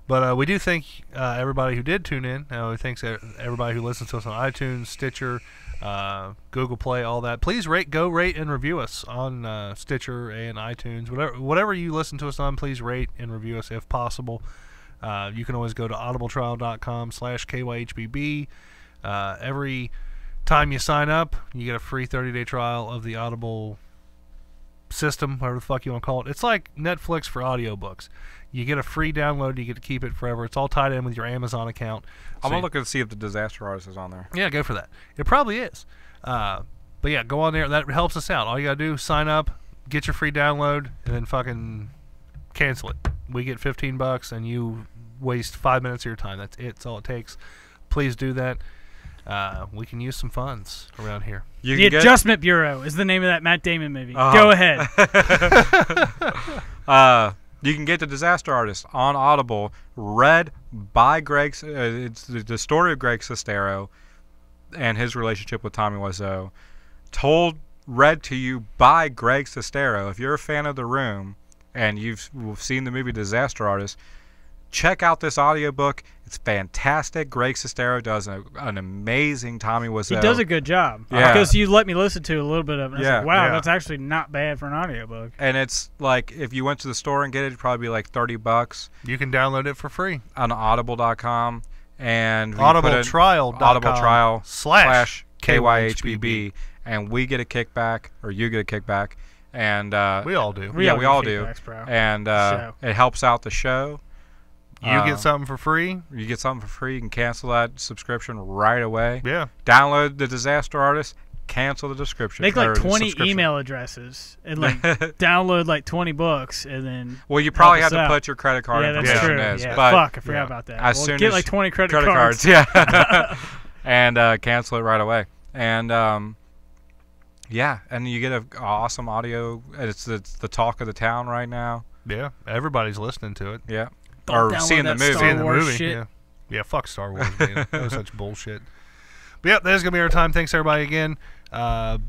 But we do thank everybody who did tune in. We thank everybody who listens to us on iTunes, Stitcher, Google Play, all that. Please go rate and review us on Stitcher and iTunes. Whatever you listen to us on, please rate and review us if possible. You can always go to audibletrial.com/KYHBB. Every time you sign up, you get a free 30-day trial of the Audible system, whatever the fuck you want to call it. It's like Netflix for audiobooks. You get a free download. You get to keep it forever. It's all tied in with your Amazon account. I'm going to look and see if the Disaster Artist is on there. Yeah, go for that. It probably is. But yeah, go on there. That helps us out. All you got to do is sign up, get your free download, and then fucking cancel it. We get $15 and you waste 5 minutes of your time. That's it. That's all it takes. Please do that. We can use some funds around here. The Adjustment Bureau is the name of that Matt Damon movie. Go ahead. You can get The Disaster Artist on Audible, read by Greg. It's the story of Greg Sestero and his relationship with Tommy Wiseau, read to you by Greg Sestero. If you're a fan of The Room and you've seen the movie Disaster Artist, check out this audiobook. It's fantastic. Greg Sestero does an amazing Tommy Wiseau. He does a good job. Yeah. Because you let me listen to a little bit of it. And I was like, wow, yeah. that's actually not bad for an audiobook. And it's like, if you went to the store and get it, it'd probably be like $30. You can download it for free On audible.com. And audibletrial.com/KYHBB. And we get a kickback, or you get a kickback. And we all do. we all do. Bro. And it helps out the show. You get something for free. You get something for free. You can cancel that subscription right away. Yeah. Download The Disaster Artist. Cancel the subscription. Make like 20 email addresses and like download like 20 books and then. Well, you probably have to put your credit card information true. in. Yeah, but fuck, I forgot about that. As soon get as like 20 credit cards. Yeah. And cancel it right away. And yeah, and you get an awesome audio. It's the talk of the town right now. Yeah, everybody's listening to it. Yeah. Don't Or seeing the download that movie. Star Seeing the Wars movie. shit. Yeah, fuck Star Wars, man. That was such bullshit. But yeah, that's going to be our time. Thanks, everybody, again.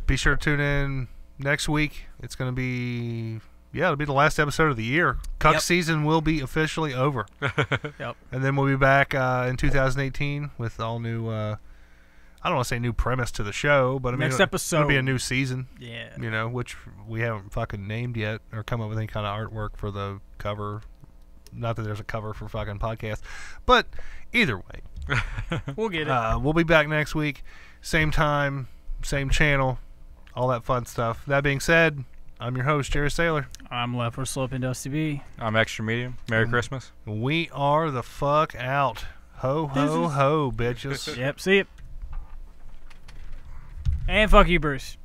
Be sure to tune in next week. It's going to be, it'll be the last episode of the year. Cuck season will be officially over. Yep. And then we'll be back in 2018 with all new, I don't want to say new premise to the show, but I mean, Next episode. It'll be a new season. Yeah. Which we haven't fucking named yet or come up with any kind of artwork for the cover. Not that there's a cover for fucking podcast, but either way, We'll get it. we'll be back next week, same time, same channel, all that fun stuff. That being said, I'm your host, Jerry Saylor. I'm Left for Slope and Dusty B. I'm Extra Medium. Merry Christmas. We are the fuck out. Ho, ho, ho, bitches. Yep, see it. And fuck you, Bruce.